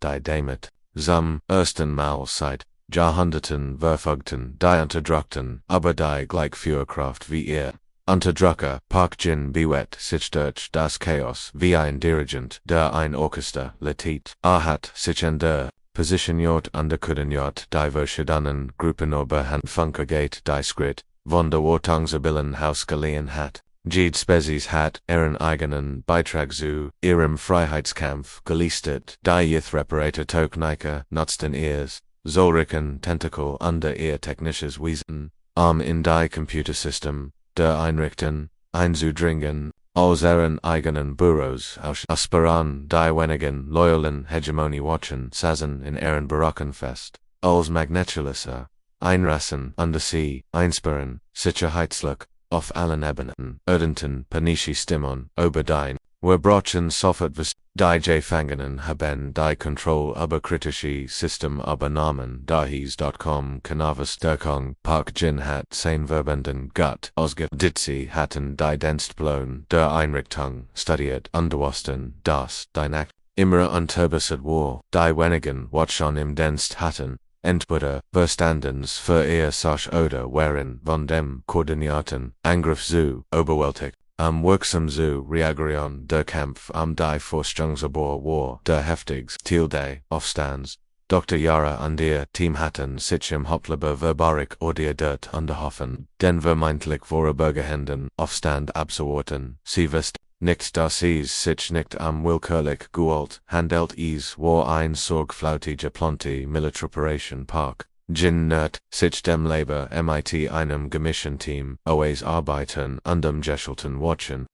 Speaker 1: die damit. Zum ersten Mal seit Jahrhunderten verfolgten die Unterdrückten, aber die Gleichführerkraft wie ihr. Unterdrücker, Park Jin bewegt sich durch das Chaos wie ein Dirigent, der ein Orchester leitet. Hat sich an der Positioniert underkudeniert die verschiedenen Gruppen Oberhandfunker geht die Schritt, von der Wartungsabилlen Haus geliehen hat. Jede Spezies hat ihren eigenen Beitrag zu ihrem Freiheitskampf geleistet, die reparator Techniker nutzten ihrs, solchen Tentakel under ihr technisches Wesen, in die Computersystem, der Einrichten, einzudringen, aus ihren eigenen Büros aspiran die wenigen loyalen Hegemonie watchen saßen in ihren Barocken fest, als Magnetschlösser, einrassen under sie, einsperren, Sicherheitslook, auf allen Ebenen, Erdenten, Panischi Stimmon, Oberdien, Werbrochen sofort die Gefangenen haben die Kontrolle über kritische System übernommen, dahies.com Kanavas-Stärkung, Park Jin hat sein Verbanden Gut ausgebildet, sie hatten die Dienstplan der Einrichtung studiert, unterwussten, dass die Nacht immer unterbessert war, die wenigen Watschon im Dienst hatten. Entweder verstandens für ihr Sach oder waren von dem koordinierten Angriff zu überwältigt, wirksam zu reagieren der Kampf die Forschungsabor war der heftigste Teil des Aufstands. Dr. Yara und ihr Team hatten sich im Hauptlabor verbaric ordiniert unterhoffen, den vermeintlich vorübergehenden Aufstand abzuwarten. Sie wisst nicht, dass es sich nicht willkürlich geholt handelt, es war ein sorgfältig geplanter Militaroperation Park. Jin nährt sich dem Labor mit einem gemischten Team, aus Arbeitern und geschulten Watchen.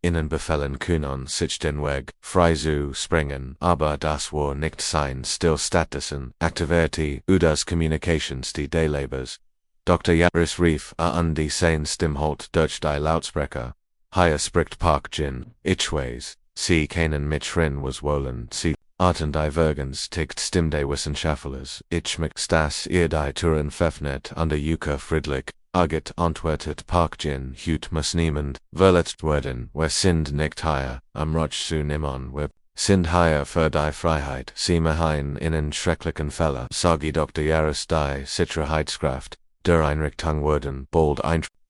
Speaker 1: Ihnen befehlen können sich den Weg frei zu springen, aber das war nicht sein Stil stattdessen aktivierte das Communications die Labors. Dr. Yaris rief an die sein Stimmholt durch die Lautsprecher. Hier spricht Park Jin, ich sie kennen mich was wollen, sie Arten divergens tickt Stimme des Wissenschaftlers, ich mich das ihr die Türen veröffnet und Yuka friedlich, Arget antwortet Parkjin hut muss niemand verletzt werden, wer sind nicht hier, Roch zu nehmen, wer sind hier für die Freiheit, sie mehin in schrecklichen Fälle, sagi Dr. Jaris die Sicherheitskraft, der Einrichtung werden bald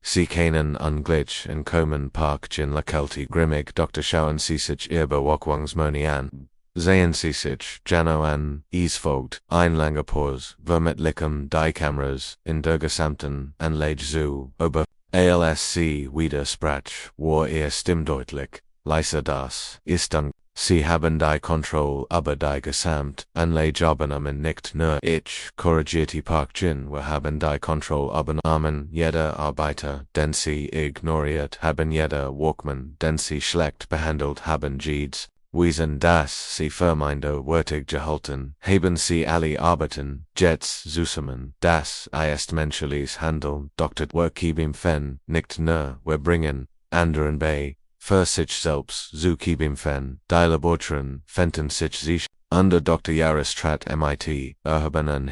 Speaker 1: sie kennen unglitch in kommen Parkjin lakelti grimmig Dr. schauen sie sich ihr Bewachungsmoni an. Sehen Sie sich, Jano an, Easvogt, Einlangepors, vermitlichen die Kameras, in der gesamten Anlage zu, über ALSC wieder sprach, war stimmdeutlich, leise das, ist dann, Sie haben die Kontrolle über die gesamt Anlage übernommen nicht nur ich, korrigierte Parkjin, wir haben die Kontrolle übernommen, jeder Arbeiter, den Sie ignoriert haben, jeder Workman, den Sie schlecht behandelt haben, Jeeds. Wiesen das sie Vermeinde würdig gehalten, haben sie alle Arbeiten, Jets zusammen, das ist menschliches Handeln, Dr. Werkibim Fen, nicht nur, wir bringen, anderen bei, für sich selbst, zu Kibim Fen, die Laboren, fenten sich sich, under Dr. Jaris trat MIT, erhabenen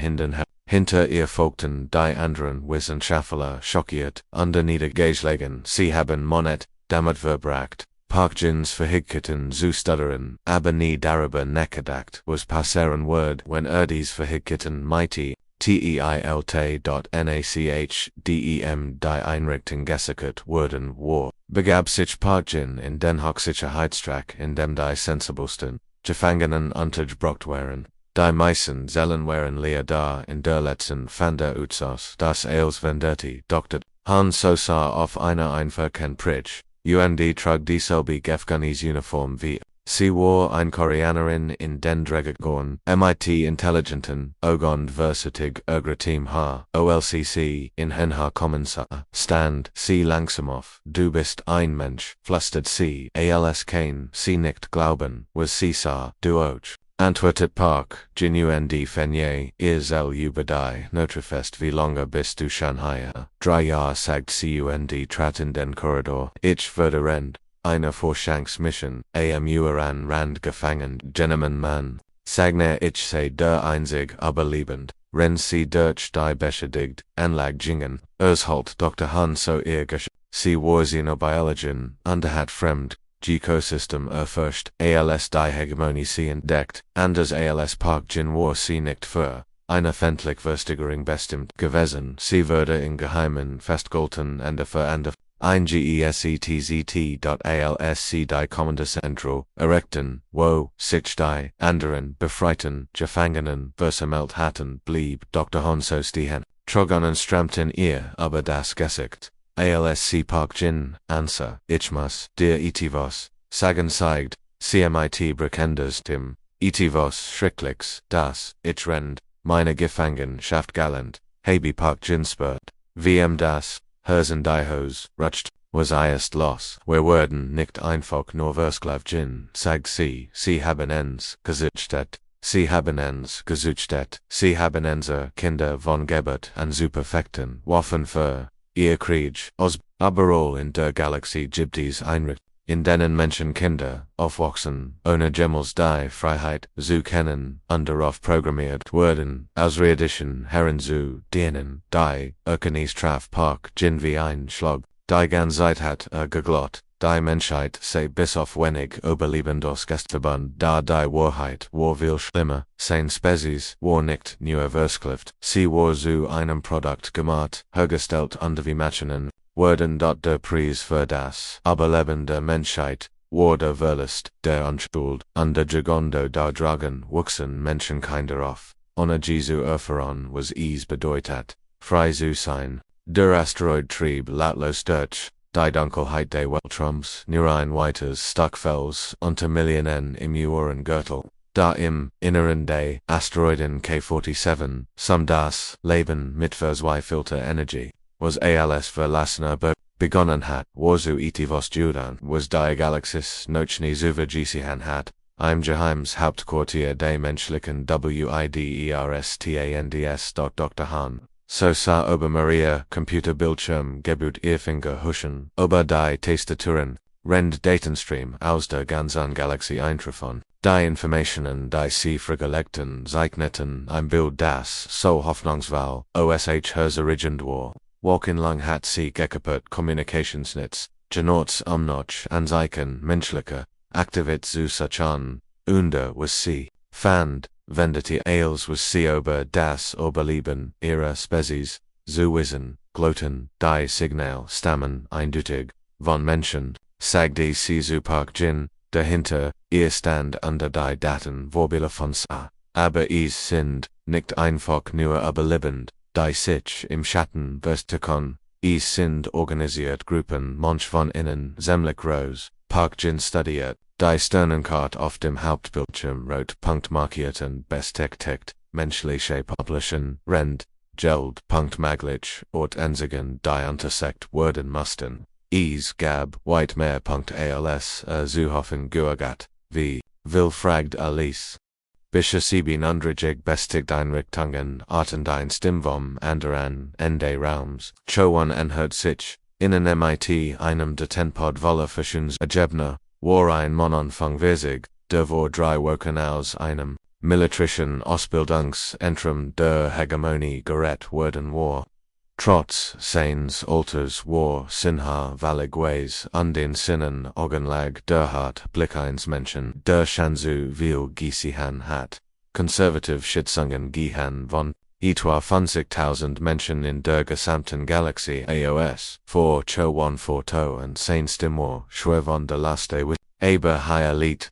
Speaker 1: hinter ihr folgten die anderen Wissenschaftler schockiert, under niedergeschlagen, sie haben Monet, damit verbracht. Parkjins verhigketen zu stutteren, aber nie darüber nachgedacht, was passieren wird, wenn dies verhigketen mighty, teilt.nach.dem die Einrichtung gesichert wurden, war, begab sich Parkjin in den Hochsicherheitstrakt, in dem die sensibelsten Gefangenen untergebracht waren. Die meisten Zellen waren leer da in der letzten Fanda Utsos, das als Vendetti, Dr. Han Sosa auf einer einfachen Pritsch. UND trug dieselbe Gefganis Uniform wie, sie war ein Koreanerin in den Dregagorn, MIT Intelligenten, Ogond Versitig Team H, OLCC, in Henha Kommensa, Stand, sie langsamoff, du bist ein Mensch, flüstert sie, als kein, sie nicht glauben, was sie sah, du auch. Antwortet Park, Jin UND Fenye, Isel Ubadai, Notrefest wie lange bist du schon hier? 3 Jahre sagt CUND traten den Korridor, ich würde Rend, eine Forschungsmission, an Rand gefangen, Gentleman Mann, Sagne ich sei der einzig, aber liebend, Ren sie durch die beschädigt, Anlag jingen, halt Dr. Han so ihr sie war Xenobiologin, hat fremd, Ecosystem erforscht, als die Hegemonie sie entdeckt, anders als Parkjin war sie nicht für eine Fendlich-Versteigerung bestimmt gewesen, sie wurde in Geheimen festgehalten und für ein GESETZT.ALSC die Kommandozentrum errichten, wo sich die anderen befreiten Gefangenen versammelt hatten, blieb Dr. Honso stehen, Trogonen strammten ihr aber das Gesicht. ALSC Parkjin, Answer, ich muss, dir etivos, sagen zeigt, CMIT Brekenders Tim, etivos schrecklichs, das, ich rend, meine Gefangenschaft galant, habe Parkjin spurt, das, Hersen diehos, rutscht, was ist los, wir werden nicht einfach nur versklavjin, sagt sie haben ens, gesucht, sie haben ens, gesucht, sie haben enser Kinder von Geburt an Superfekten, Waffen für, ihr Krieg, überall in der Galaxie gibt es Einrichtungen, in denen Menschenkinder aufwachsen, ohne jemals die Freiheit zu kennen, und darauf programmiert wurden, außerirdischen Herren zu dienen, die Erkenntnisstraf Parkjin wie ein Schlag, die Ganzheit hat geglaubt, die Menschheit sei bis auf wenig Überlebendes Gastverband, da die Wahrheit war viel schlimmer, sein Spezies war nicht nur versklavt, sie war zu einem Produkt gemacht, hergestellt und wie Maschinen, wurden dort der Preis für das Überleben der Menschheit, war der Verlust, der Unschuld, und der Jagondo der Dragon wuchsen Menschenkinder auf, ohne Jesu erfahren was es bedeutet, frei zu sein, der Asteroid trieb lautlos durch, die Dunkelheit des Weltraums, nur ein weites Stockfels unter Millionen im Uhrengürtel, da im Inneren des Asteroiden K47, das Leben mit verzweifelter Energie, was als verlassener begonnen hat, war zu etivos Judan, was die Galaktis Nochni Zuvergisihan hat, im Geheims Hauptquartier des menschlichen WIDERSTANDS. Dr. Han. So sah Obermaria Computerbildschirm gebut ihr Finger huschen, über die Tastaturen, rend Datenstream aus der ganzen Galaxie eintreffen, die Informationen die sie verlegten zeichneten ein Bild das so hoffnungsvoll, osh herserigend war, Walk-in lang hat sie Gekapert Kommunikationsnetz, Genorts Umnoch Anzeichen Menschliche, Aktivit zu Sachan, Unde was sie, Fand, Vendeti Ales was sie ober das Oberleben, ihrer Spezies, zu wissen, Gloten, die Signal, Stammen, eindeutig, von Menschen, sag die sie zu Park Jin, dahinter, ihr stand unter die Daten Vorbile von Sa, aber is sind, nicht einfach nur überlebend, die sich im Schatten verstecken, is sind organisiert Gruppen manch von innen, Zemlich Rose, Park Jin studiert, die Sternenkarte auf dem Hauptbildschirm rot punktmarkierten bestektigt, menschliche Publischen, Rend, Geld, Punktmaglich, Ort Enzigen, die Intersekt worden mussten. Is gab, whitemare.als, Zuhoffen Guagat, wie, will fragt Alice. Bische sieben undrig bestigt Einrichtungen, Artendein Stimvom, Anderan, Ende Raums, Chowan enhört sich, innen mit einem Detenpod voller Verschunsergebner, war ein Monanfang der drei Wochen aus einem militarischen Ausbildungszentrum der Hegemonie gerät worden war. Trotz seines Alters war Sinha Valigways an den Sinnen Augenlag der Hart Blickeins Menschen der Shanzu viel Gisihan hat. Konservativ Schätzungen gehen von etwa 50.000 Menschen in der gesamten Galaxie AOS vor Chowan Forto und sein Stimor Schwevon de Laste with aber higher Lied.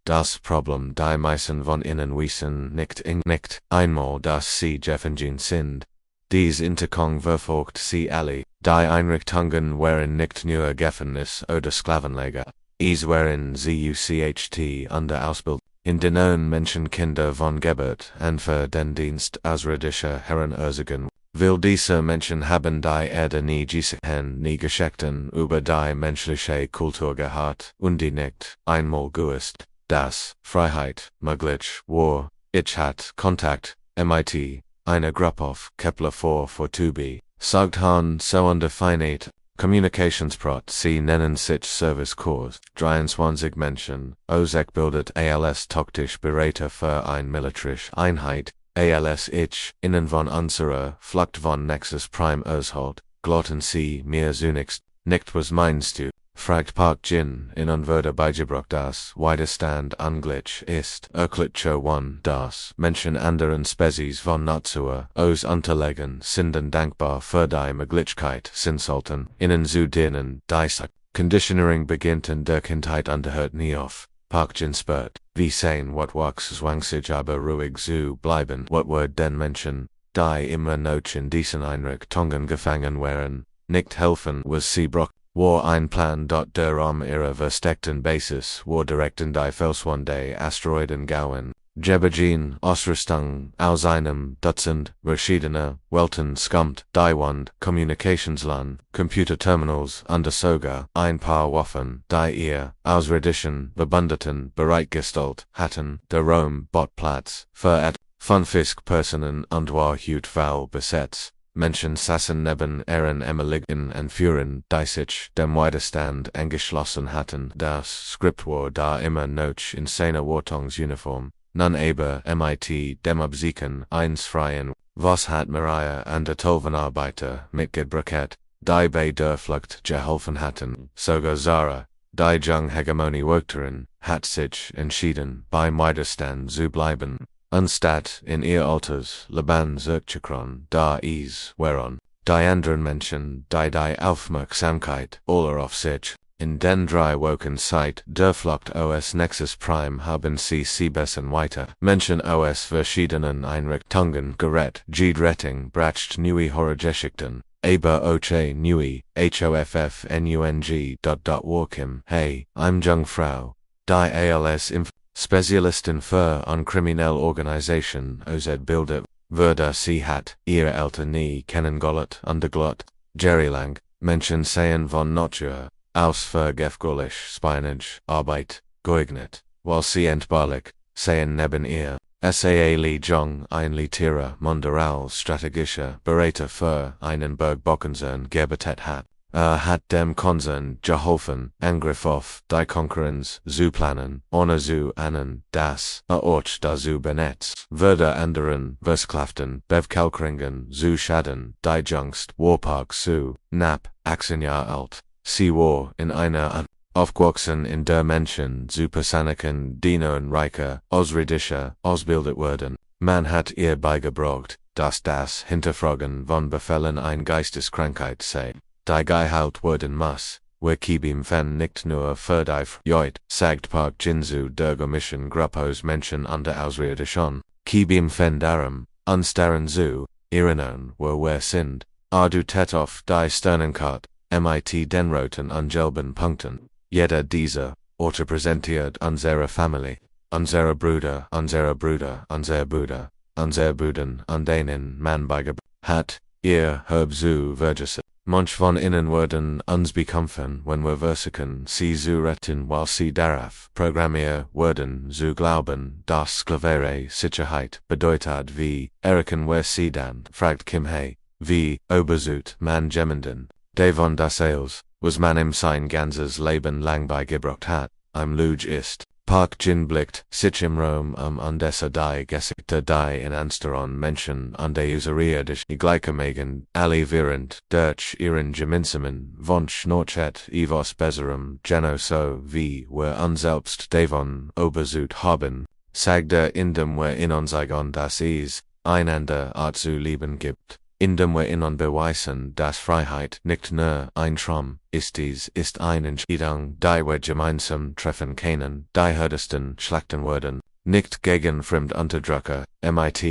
Speaker 1: Das Problem die meisten von ihnen wissen nicht einmal dass sie Jeffenjin sind. Dies Interkong verfolgt sie alle, die Einrichtungen waren nicht nur Gefängnis oder Sklavenlager, es waren ZUCHT under Ausbildung, in denen Menschenkinder von Geburt an für den Dienst ausländischer Herren erzogen. Will diese Menschen haben die Erde nie gesehen, nie Geschichten über die menschliche Kultur gehabt und die nicht einmal gewusst, dass Freiheit möglich war. Ich hat Kontakt, mit eine Gruppe Kepler 4 for 2b, sagt han so undefinite, Communicationsprot sie nennen sich Service Corps, 23 Menschen, Ozek bildet als taktisch Berater für ein militärisch Einheit, als ich, innen von unserer Flucht von Nexus Prime Erzhold, glotten sie mir zunächst, nicht was meinst du? Fragt Park Jin in unwürde beigebracht das Widerstand anglich ist, Erklitscher 1 das Menschen anderen Spezies von Natur aus unterlegen sinden dankbar für die Möglichkeit sind sollten, innen zu dienen, die Conditioning beginnt in der Kindheit und hört nie auf. Park Jin spurt, wie sehen what works zwangsig aber ruhig zu bleiben, what word den Menschen, die immer noch in diesen Einrichtungen gefangen wären, nicht helfen was sie braucht. War ein Plan. Der ihrer versteckten Basis war direkt in die Felswände Asteroiden gauen. Gebirgen, Ausrüstung, aus einem Dutzend verschiedener Welten skummt, die Wand, Kommunikationslan, Computerterminals und sogar ein paar Waffen, die ihr, aus Reddition, Verbündeten, bereitgestellt hatten, der Rom bot Platz, für von Personen und war HFY Besitz. Menschen saßen neben ihren Emeligen und führen, die sich dem Widerstand angeschlossen hatten. Das Skript war da immer noch in seiner Wartungsuniform, nun aber mit dem Absiegen eins freien, was hat Maria und der Tolvenarbeiter mitgebracht, die bei der Flucht geholfen hatten, sogar Zara, die Jung Hegemonie Workterin, hat sich entschieden, beim Widerstand zu bleiben. Anstatt in ihr Alters Leben zurückzukehren, da is whereon die anderen Menschen, die Aufmerksamkeit aller auf sich, in den 3 Wochen Zeit der Flucht aus Nexus Prime haben sie bessen weiter Menschen aus verschiedenen Einrichtungen gerät, Retting bracht neue Horrorgeschichten, aber oche neue, HOFFNUNG. Workim, hey, I'm Jungfrau, die als Spezialistin für an kriminelle Organisation OZ bildet, würde sie hat ihre Eltern nie kennengelernt underglot, Jerrylang, Menschen sehen von Natur, aus für gefährlich Spionage, Arbeit, geeignet, weil sie entbarlich, sehen neben ihr, SAA Li Jung ein literer Munderal strategischer Berater für einen Bergbockensen gebetet hat, hat dem Konzern, geholfen, Angriff auf, die Konkurrenz, zu planen, ohne zu ahnen, dass, Ort dazu benetzt, würde anderen, Versklaften, Bevkalkringen, zu schaden, die Jungst, Warpark zu, Nap, 18 Jahre alt, sie war in einer an aufgewachsen in der Menschen zu Persaniken, Dienern Reiche, Ausredische, ausbildet wurden. Man hat ihr beigebracht, dass das Hinterfragen von Befehlen ein Geisteskrankheit sei, die geheilt werden muss. Wir kibim fen nicht nur für die Freude, sagt Park Jinzu der gemischen Gruppos Menschen an der Ausrierdischen, kibim fen darum, uns daran zu erinnern, wo wir sind, du auf die Sternenkarte, mit den roten und gelben Punkten. Jeder dieser Orte präsentiert unsere Familie, unsere Brüder, unsere Brüder, unsere Brüder, unsere Brüder, an denen man beigebracht hat, ihr Herb zu vergessen. Manch von ihnen werden uns bekämpfen, wenn wir versuchen, sie zu retten, weil sie darauf programmiert werden, zu glauben, dass clevere Sicherheit bedeutet wie, erken wir sie dann, fragt Kim Hay, wie, obersut man jemanden, von das Eils, was man ihm sein ganzes Leben lang beigebracht hat, Lüge ist. Park Jin blickt sich im Raum dessa die Geschichte die in Ansteron Menschen an der Useriedisch gleichermaßen alle während durch ihren gemeinsamen Wunsch Norchet Evos Besserum Geno so wie wir uns selbst davon obersut haben, sagt indem wir in uns eigen das is, einander Art zu lieben gibt. Indem wir ihnen beweisen, dass Freiheit nicht nur ein Traum ist, dies ist eine Entscheidung, die wir gemeinsam treffen können, die härtesten Schlachten werden, nicht gegen Fremdunterdrücker, mit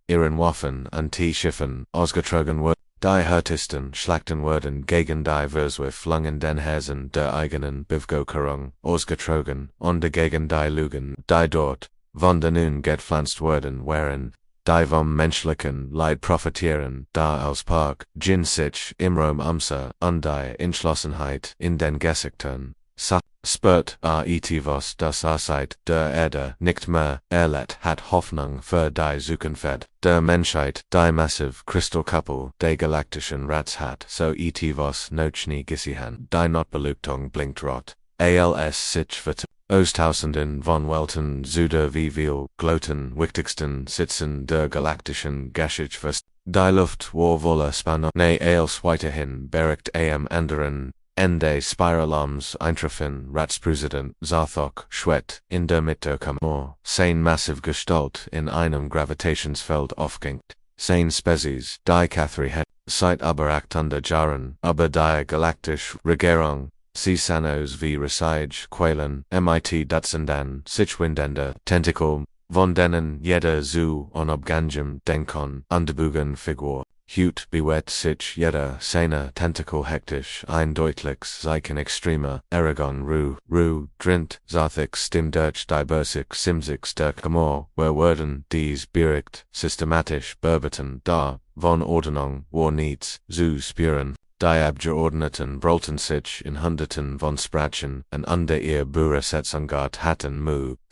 Speaker 1: ihren Waffen und Schiffen ausgetragen werden, die härtesten Schlachten werden gegen die Verswiftlungen den Herzen der eigenen Bevölkerung ausgetragen und gegen die Lügen, die dort, von denen gepflanzt werden, wären. Die vom menschlichen Leid profitieren, da als Park Jin sich im Raum und die Entschlossenheit in den Geschichten spürt was das Ausseit der Erde nicht mehr erlebt hat Hoffnung für die Zukunft der Menschheit, die massiv Kristallkuppel der galaktischen Rats hat, so was nochnie gesehen, die Notbeleuchtung blinkt rot, als sich wird Tausenden von Welten zu der wie viel gloten wichtigsten Sitzen der galaktischen Geschichte, die Luft war voller Spannung, als weiterhin beregt am anderen Ende Spiralums eintreffen, Ratspräsident Zarthok schwett in der Mitte Kamor, sein massiv Gestalt in einem Gravitationsfeld aufgängt, sein Spezies, die Catherine hat, seit aber 800 Jahren, aber die galaktische Regierung, sie sanos wie Resage Qualen, mit Dutzenden, Sichwindende, Tentacle, von denen jeder zu unabgängigem Denken underbugen Figur, Hut bewegt sich jeder seiner Tentacle hektisch eindeutig Zeichen extremer, Aragon drinnt, Zarthik stimmt durch die Bursik Simsix der Kamor, werden dies birgt, systematisch bearbeiten da, von Ordnung, war nichts, zu spüren. Die Abgeordneten brülten sich in Hunderten von Sprachen und unter ihr Besetzungsart hatten mit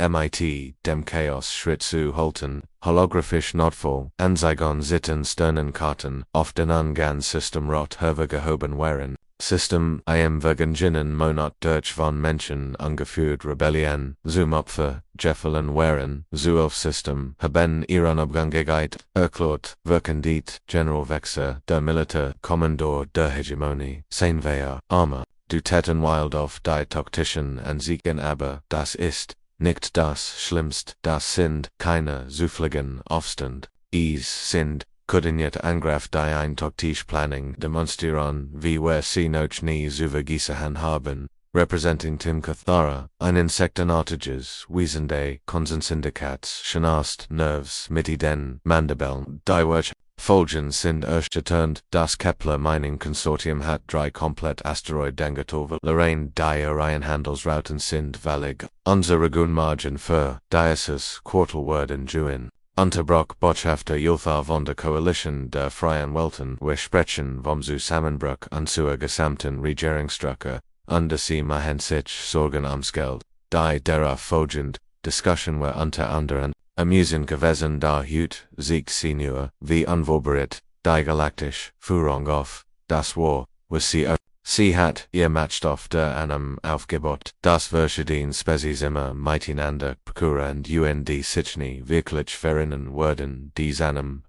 Speaker 1: dem Chaos Schritt zu halten, holographisch notvoll, Anzeigen sitten Sternenkarten, auf den ganz System rot hervorgehoben waren. System wegen jenen Monat durch von Menschen angeführt Rebellion, zum Opfer, gefallen waren, zu auf System, haben ihren Abgangigkeit, erklärt, wirken dit, Generalwechsel, der Militär, Kommandor der Hegemonie, sein Wehr, Arme, du täten wild auf die taktischen und siegen aber, das ist, nicht das Schlimmst, das sind, keine zufälligen Aufstand, sind, koordiniert Angriff die ein taktisch Planning demonstrieren, wie wir sie noch nie übergesehen haben, representing Tim Cathara, ein insektenartiges, wiesende Konsensyndikats, Schnast, Nerves, mit den Mandibeln, die Wirtschaft, Folgen sind erschütternd, das Kepler Mining Consortium hat 3 komplett Asteroid-Dengetove, Lorraine die Reihenhandelsrouten sind valid, unsere Gunmargen für, dieses Quartal werden Juin. Unterbrock Botschafter Julfa von der Koalition der Freien Welten, wir sprechen vom Zusammenbruch unserer gesamten Regierungsstruktur, und sie machen sich Sorgen ums Geld, die darauf folgend, Diskussion war unter anderem, amusend gewesen da Hut, Sieg Senior, wie unvorbereitet, die galaktische Führung auf, das war, was sie Sie hat ihr matcht auf der einem Aufgebot, das verschieden Spezies immer miteinander und sich wirklich verinnen werden, die seinem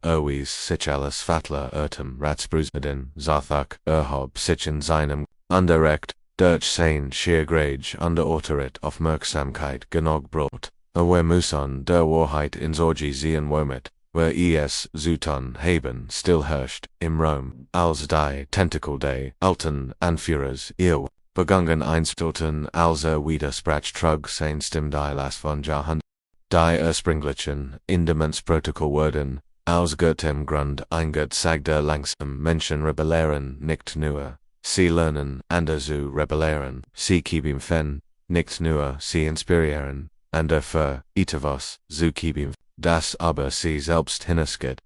Speaker 1: sich alles Fatler Ratsbrüsmeden, Zathak, sich in seinem Underrecht, durch sein Schiergrage underorteret Aufmerksamkeit genug brot, wir müssen der Wahrheit in Sorge sehen womit, where es Zutan haben still herrscht, im Rom, als die Tentacle des alten Anführers ihr, begangen einstulten als widersprach trug sein Stim die Las von Jahrhundert, die Ursprünglichen, Indemensprotokoll werden, aus gutem Grund eingezeigter langsam Menschen rebellieren nicht nur, sie lernen, anderszu rebellieren, sie kieben fen, nicht nur, sie inspirieren, für etwas, zu kieben, das aber sie selbst hinnesgeht.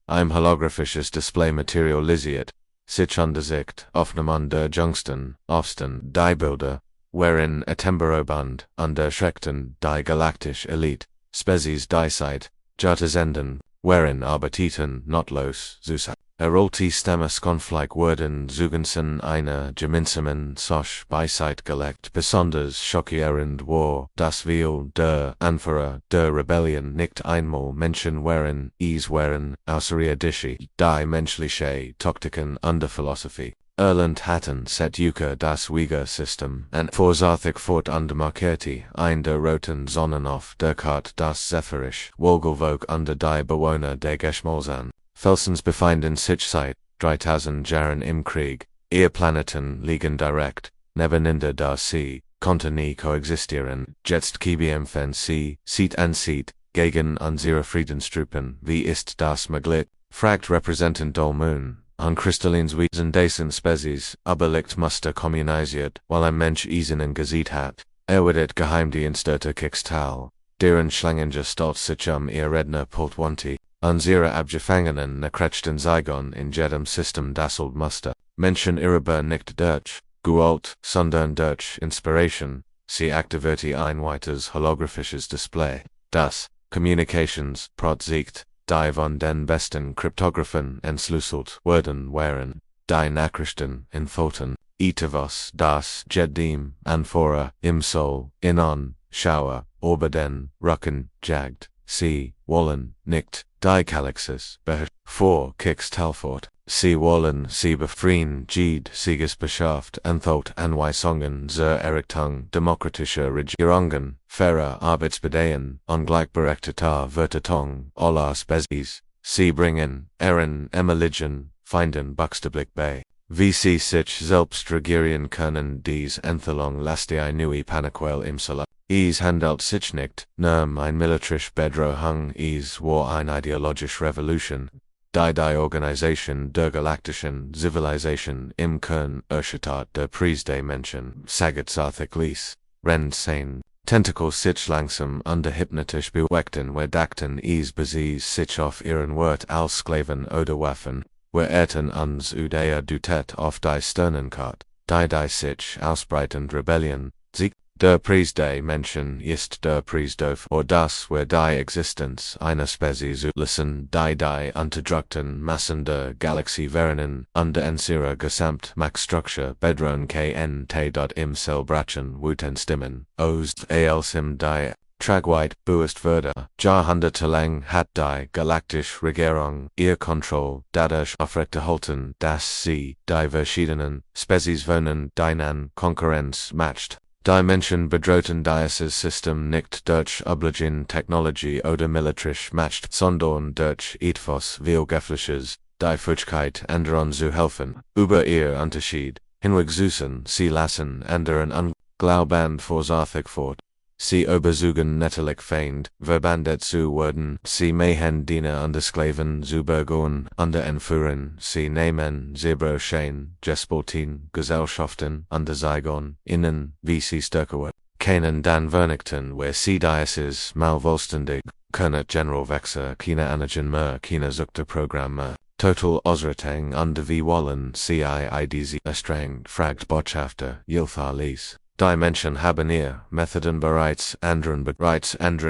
Speaker 1: Ein holographisches Displaymaterial lisiert, sich undersicht, Aufnahmen der Jüngsten, Osten, die Bilder, wherein Atembero-Band, unterschreckten, die galaktische Elite, Spezies die Zeit, Jahrzehnden, wherein Arbeiteten notlos, Zusat. Erolti Stemmes Konflikt wurden zugunsten einer gemeinsamen Soch beiseite gelegt, besonders schockierend war, dass wir der Anführer der Rebellion nicht einmal Menschen waren, es waren außerirdische, die menschliche Taktiken und Philosophie. Erlernt hatten set Yuka das Wieger-System und vorsachig fort markierte ein der roten Sonnen auf der Karte das Zephirisch Wogelwog unter die Bewohner der Geschmolzen. Felsens befinden sich seit 3000 Jahren im Krieg, ihr Planeten liegen direkt nebeneinander da sie konnten nie koexistieren, jetzt kämpfen sie, Seat an Seat, gegen unsere Friedenstruppen, wie ist das möglich? Fragt Repräsentant Dolmun, an Kristallins Wesen dessen Spezies, aber liegt Muster kommunisiert, weil ein Mensch ihnen gesehen hat, wird Geheimdienste Kickstal, deren Schlangenger Stolz sich ihr Redner Pultwanti. Unsere Abgefangenen nekrechten Zygon in jedem System dasselt Muster, Menschen irrbar nicht durch, Gewalt, sondern durch Inspiration, sie aktivierte ein weiteres holographisches Display, das Communications siegt, die von den besten Kryptographen entschlüsselt wurden waren, die Nachrichten in Photon, etwas das Jedim, Anphora, im Sol, Inon, Schauer, Oberden, Rucken, Jagd, sie wollen nicht, die Galaxis, vor Kickstalfort, sie wollen sie befreien, Sieges beschafft, Anthot Anweisungen zur Errichtung demokratischer Regierungen, fairer Arbeitsbedingungen, ungleichberechtigter Vertretung aller Spezies, sie bringen, Ermeligen, Feinden buxteblick bei. Wie sie sich selbst regieren können, dies Enthalung lasst die neue Panaquel im Salat. Es handelt sich nicht, ein militarisch Bedrohung, es war eine ideologische Revolution, die Organisation der galaktischen Zivilisation im Kern erschüttert der Preis des Menschen, saget ließ, rennt sein, Tentakel sich langsam hypnotisch beweckten, dachten es bezies sich auf ihren Wort als Sklaven oder Waffen. Erten uns der Dutet auf die Sternenkarte, die sich ausbreitend Rebellion, siegt, der Preis des Menschen ist der Preis für das die Existenz einer Spezies lassen, die unterdrückten Massen der Galaxie verinen, ihrer Gesamtmachtstruktur bedrohen KNT. Im Cellbrachen wuten Stimmen, aus Alsim die Tragweit bewusst wurde, jahrhundertelang hat die galaktische Regierung ihr Kontroll dadurch aufrechterhalten, dass sie die verschiedenen Spezies wohnen, die Konkurrenz matcht. Die Menschen bedrohten dieses System nicht durch Obliging Technologie oder militarisch matcht, sondern durch etwas Willgefliches, die Fähigkeit anderen zu helfen. Über ihr Unterschied hinweg süßen sie lassen anderen unglaubend vorsachig fort. Sie übersuchen netterlich Feind, verbandet zu werden, sie mehen Diener und Sklaven zu bergen, entführen, sie nehmen Zebrerschein, Jespoliten, Gesellschaften, Zygon, innen, wie sie stärker kennen dann vernichten, where sie dieses malvollständig, können Generalwechsel, keine Anagen mehr, keine Zuchter Programm mehr, total Ausrettung und wie wollen sie diese erstrengt, fragt Botschafter, Yilfa ließ. Die Menschen haben ihr Methoden bereits anderen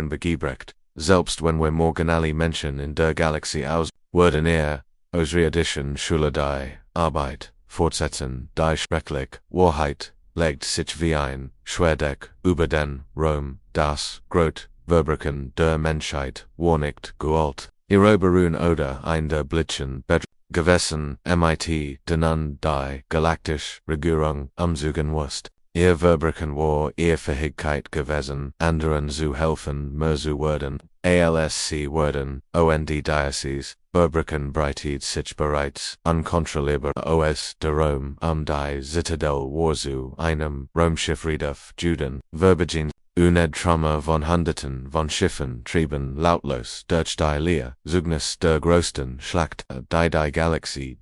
Speaker 1: begebrecht, selbst wenn wir morgen alle Menschen in der Galaxie aus, würden außerirdischen Schule die Arbeit fortsetzen, die schrecklich, Wahrheit, legt sich wie ein Schwerdeck über den Rom, das Grot, Verbrechen der Menschheit, war nicht gewollt. Eroberung oder ein der Blitzen gewesen, mit denen die galaktische Regierung umzugehen wusste. Ihr Verbrechen war ihr Fähigkeit gewesen, anderen zu helfen, mehr zu werden, ALSC werden, und die Diocese, Verbrechen breitet sich bereits, unkontrollierbar aus der Rom, die Zitadelle war zu einem Raumschiffriedhof Juden, Verbergen, uned Trauma von Hunderten von Schiffen trieben lautlos durch die Leer, Zeugnis der größten Schlacht, die Galaxie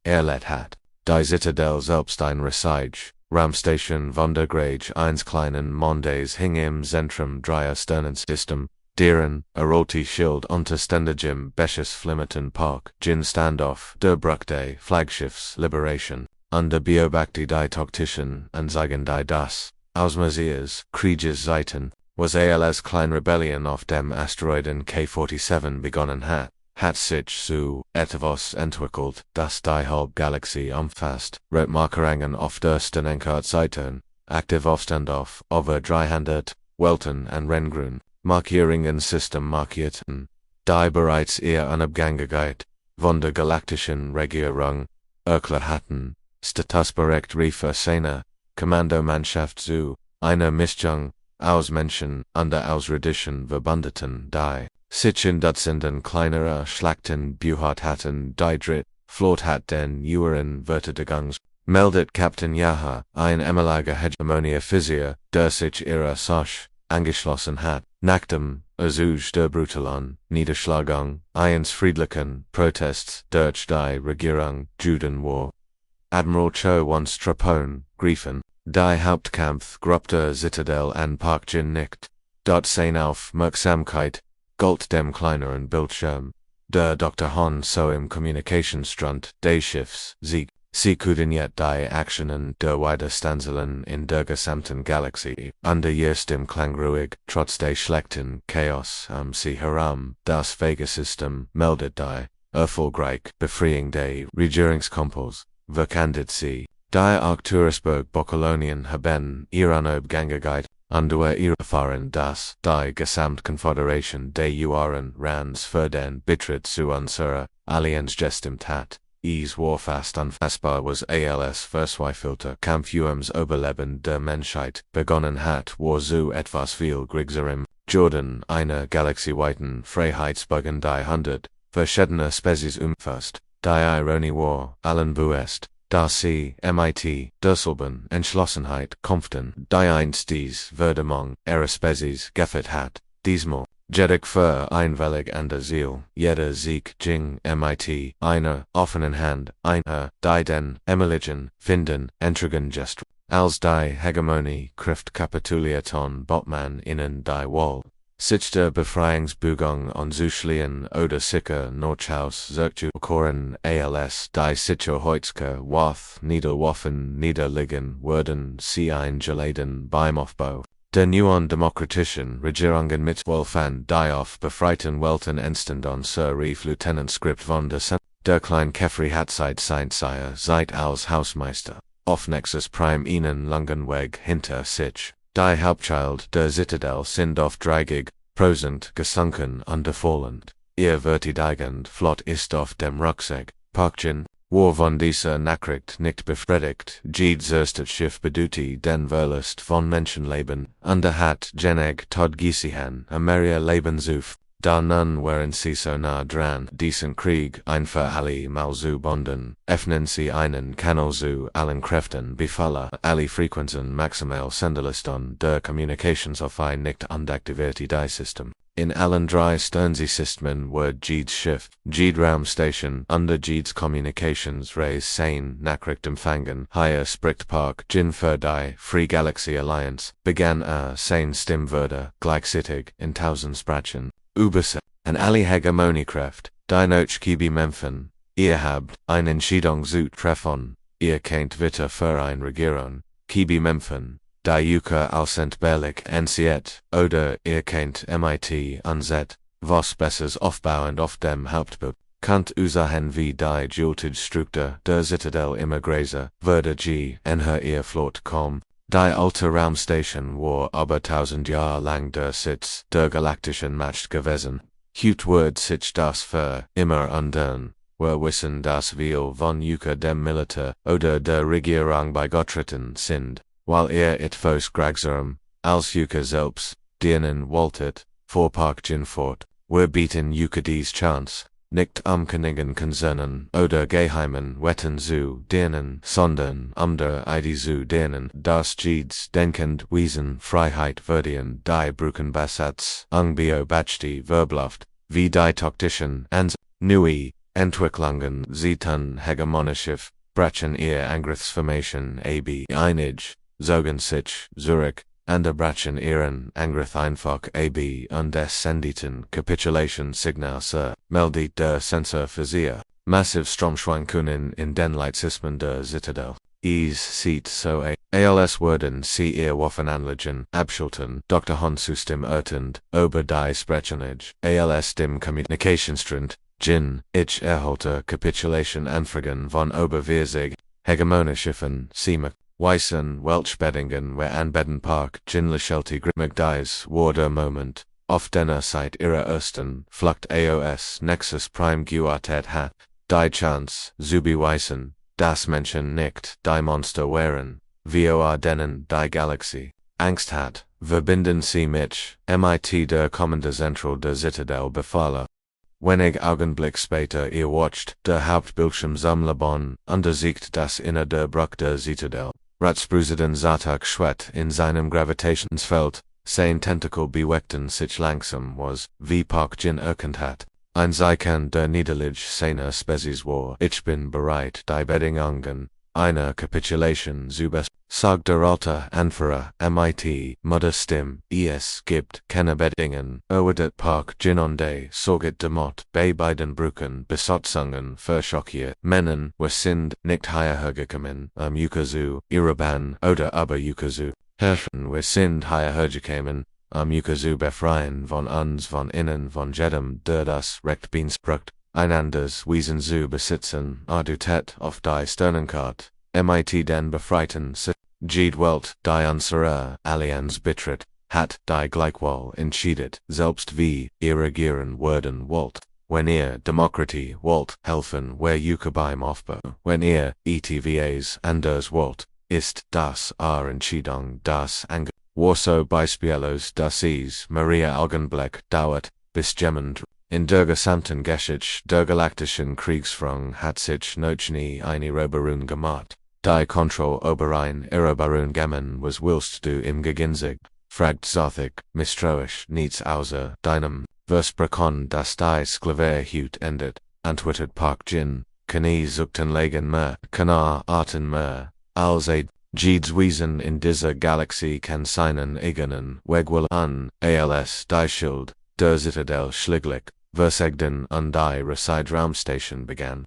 Speaker 1: erlebt hat. Die Zitadelle selbst ein Reseige, Raumstation von der Grage eines kleinen Mondes hing im Zentrum dreier Sternensystem, deren rote Schild unter ständigem Beschuss flimmerten Park, Gin Standoff, der Bruch des Flaggschiffs Liberation, under Beobachte die taktischen Anzeigen die das, aus Messias, Krieges Zeiten, was als Kleinrebellion auf dem Asteroiden K-47 begonnen hat sich zu etwas entwickelt, das die Halbgalaxie umfasst, Rotmarkerangen auf der Sternenkartseiten, aktiv Aufstand auf over 300 Welten und Renngrün, Markierungen System markierten, die bereits ihr Unabhängigkeit von der galaktischen Regierung erklärt hatten, Statusberechtigt Riefer Sena, Kommandomannschaft zu einer Mischung aus Menschen und der Ausrirdischen Verbündeten, die sich in Dutzenden kleinerer Schlachten Buhat hatten, die Dritt, Flot hat den Juren Verteidigungs, meldet Captain Yaha, ein ehemaliger Hegemonie-Physicier, der sich ihrer Sache angeschlossen hat, nach dem Ersuch der brutalen Niederschlagung eines friedlichen Protests durch die Regierung Juden war. Admiral Cho von Strapone, Griefen, die Hauptkampf Gruppe der Zitadelle an Parkgen nicht. Dort seine Aufmerksamkeit galt dem kleineren Bildschirm, der Dr. Han so im Kommunikationsstrand des Schiffs Sieg. Sie konnten jetzt die Aktionen der Widerstandselen in der gesamten Galaxie under ihrem Klang ruhig, trotz des schlechten Chaos sie herum. Das Vegasystem meldet die erfolgreich Befreiung des Regierungskompels, verkündet sie. Die Arcturusburg Bokolonien haben ihre Unabhängigkeit under ihre Erfahrung, dass die Gesamtkonföderation der Juaren Rands für den Beitritt zu unserer Allianz gestimmt hat. Es war fast unfassbar, was als verzweifelter Kampf ums Überleben der Menschheit begonnen hat, war so etwas viel größerem Jordan einer galaxieweiten Freiheitsbürgen die 100 verschiedene Spezies umfasst. Die Ironie war allen bewusst, dass sie mit derselben Entschlossenheit kämpften, die einst dies Verdamong ihrer Spezies geführt hat. Diesmal jedig für einwillig an der Ziel, jeder Sieg ging mit einer offenen Hand einher, die den Emiligen finden entrigen gest. Als die Hegemonie Kraft kapitulierten Botman innen die Wall. Sich der Befreiungsbewegung anzuschließen oder sicher Nordhaus zu koren als die sicher heutzutage Wath niederworfen niederliegen würden sie eingeladen beim Aufbau der neuen demokratischen Regierungen mit Wolfan die auf befreiten Welten entstanden Sir Reef Lieutenant Script von der Klein Kefri hat seit als Hausmeister auf Nexus Prime ihnen langen Weg hinter sich. Die Hauptschild der Zitadelle sind auf dreigig, prosent gesunken underfallend. Ihr verteidigend Flot ist auf dem Rucksack, Parkgen, war von dieser Nachricht nicht befriedigt, jedes erste Schiff bedeute den Verlust von Menschenleben, hat Geneg Todd Gisihan, Ameria Lebensuf, da nun waren sie so nah dran, diesen Krieg ein für alle Mal zu bonden, öffnen sie einen Kanal zu allen Kräften befalle, alle Frequenzen maximal Senderliston der Kommunikationssci-Fi nicht undaktivierte die System. In allen drei Sternsystemen war jedes Schiff, jede Raumstation under jedes Kommunikationsreis sein Nachricht empfangen, hier spricht Park Jin für die Free Galaxy Alliance, begann sein Stimmwörter gleichzeitig in 1000 Sprachen. Überse, an alle Hegemoniekraft, die Noch Kibi Mempfen, ihr habt eine Entscheidung zu treffen, ihr kennt Witter für eine Regierung, Kibi Mempfen, die Yuka als entbehrlich ansieht, oder ihr kennt mit anset, was Besseres aufbauend auf dem Hauptbild, Kant usahen wie die Jultage der Zitadelle immer größer, wurde G. Her ihr Flot kom. Die alte Raumstation war aber 1000 Jahre lang der Sitz der Galaktischen Macht gewesen. Hut wird sich das für immer ändern. Wir wissen, dass wir von Yucca dem Militär oder der Regierung beigetreten sind, weil etwas Gragsarum als Yucca selbst dienen wolltet, vor Parkgen fort. Wir bieten Yucca dies Chance, nicht kündigen Konzernen oder geheimen Wetten zu dienen, sondern der Idee zu dienen, das Jedes denkend Wesen Freiheit verdienen, die Brückenbesatz, Bio Bachti verbluft, wie die taktischen ans Nui Entwicklungen zieten hegemonische, Brechen ihr Angriffsformation ab einig, zogen sich, Zurich, Brechen ihren Angriff einfach ab und des senditen Capitulation Signal sur, meldet der Sensor für massiv Stromschwankungen in den Leitsystem der Zitadelle. Sieht so als würden sie ihr Waffenanlagen abschalten, Dr. System ertend, über die Sprechenage, als dem Kommunikationstrend, Jin, ich erhalte Capitulation Anfragen von Oberwiersig, Hegemonischiffen, Siemek, Weissen, Welchbeddingen, wer anbedden Park, Jin Lashelti Grimig dies, war der Moment, auf denner Zeit ihrer ersten, Flucht AOS, Nexus Prime Guartet hat, die Chance, Zubi Weissen, das Menschen nicht, die Monster wären, vor denen die Galaxie, Angst hat, verbinden sie mich, mit der kommende Zentral der Zitadelle befalle. Wenig Augenblick später ihr watcht, der Hauptbildschirm Sammlerbon, untersiegt das Inner der Bruch der Zitadelle. Ratspräsident Zatak schwett in seinem Gravitationsfeld, sein Tentakel beweckten sich langsam was, wie Park-Jin erkannt hat. Ein Zeichen der Niederlage seiner Spezies war, ich bin bereit, die Bedingungen einer Capitulation zu sagt der alte Anführer, mit Mutterstimme, es gibt keine Bedingungen, erwidert Park-Jin und sorget demot, bei beiden Brücken Besatzungen verschockiert, Männer, wir sind nicht hierher gekommen, Yukazu, Iraban, oder aber Yukazu, Herrschen, wir sind hierher gekommen, Yukazu befreien von uns von innen von jedem, der das Recht beansprucht, einanders Wesen zu besitzen, adutet auf die Sternenkarte, mit den befreiten Jede Welt, die unsere Allianz betritt, hat die Gleichwahl entscheidet, selbst wie ihr regieren werden wollt. Wenn ihr Demokratie wollt, helfen wir Yucca beim Aufbau. Wenn ihr ETVAs anders wollt, ist das Entscheidung das Ange. Warso beispiellos das Maria Augenblick dauert, bis jemand in der gesamten Geschichte der Galaktischen Kriegsführung hat sich noch nie eine Eroberung gemacht. Die Kontrolle über ein Eroberung gemen was willst du im Gegensig, fragt Zothik, misstrauisch, nichts außer deinem Versprechen, dass die Sklaverhut endet, antwortet Park-Jin, keine Zuchten legen mehr, keine Arten mehr, als Jedes Wesen in dieser Galaxie kann seinen eigenen Weg an, als die Schild der Zitadelle schläglich, versegden und die Reside-Raumstation begann.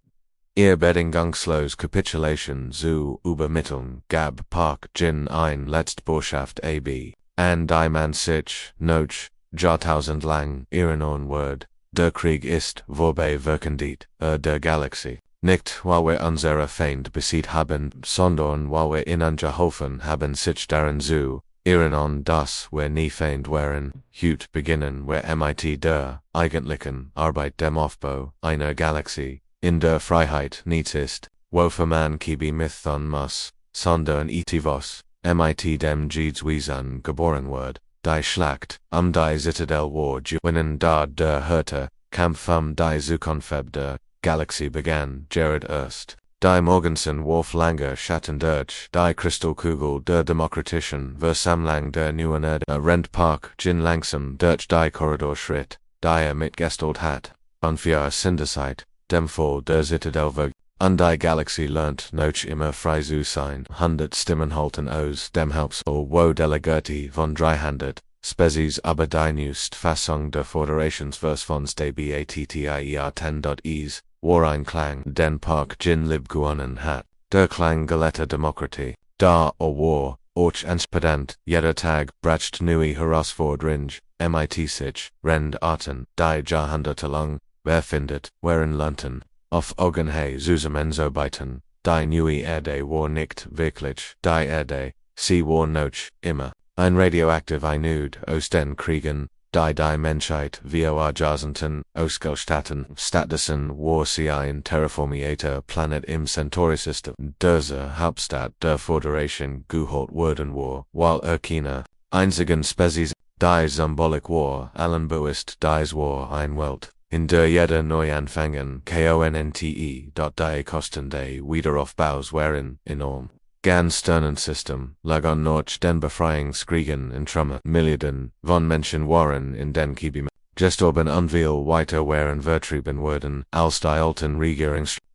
Speaker 1: Ihr bedingungslos Capitulation zu übermitteln, gab Park-Jin ein Letztbotschaft ab, an die man sich, noch, Jahrtausend lang, erinnern wird, der Krieg ist, vorbei verkündet, der Galaxie, nicht weil wir unsere Feind besiegt haben, sondern weil wir in ungeholfen haben sich daran zu erinnern, dass wir nie Feind waren, hut beginnen wir mit der eigentlichen Arbeit dem Aufbau einer Galaxie, in der Freiheit nichts ist, wofür man kibi mithon muss, sondern etivos, mit dem Jedes Wesen geboren wird, die Schlacht, die Zitadelle war gewinnen da der harte Kampf die Zukunft der Galaxie begann, Jared erst, die Morgensen warf lange Schatten durch, die Kristallkugel der demokratischen Versammlung der neuen Erde rennt Park-Jin langsam durch die Korridor schritt, die mitgestalt hat, und für Sinderzeit, dem Fall der Zitadelle und die Galaxie lernt noch immer frei zu sein, 100 Stimmen halten aus dem Hauptsaal wo Delegati von 300 Spezies aber die neueste Fassung der Föderationsversfons der BATTIER 10.is, war ein Klang, den Park-Jin lieb gewonnen hat, der Klang geletter Demokratie, da war, och inspirant, jeder Tag bracht neue Herausforderung, mit sich, rend Arten, die Jahrhundertelang, wer findet, wherein London, auf Augenhöhe Zusammenzuarbeiten, die neue Erde war nicht wirklich, die Erde, sie war noch immer, ein radioaktiv Einöd aus den Kriegen, die Menschheit wir Jahrzehnten ausgestattet war sie ein terraformierter Planet im Centauri-System, dieser Hauptstadt der Föderation geholt worden war, weil keine einzigen Spezies, die symbolisch war, allen bewusst dies war ein Welt, in der jeder Neuanfangen konte, die Kosten des Wiederaufbaus waren enorm. Ganz Sternensystem lag an noch den Befreiungskriegen in Trümmer. Milliarden von Menschen waren in den Gebieten gestorben und viel weiter waren vertrieben worden, als die alten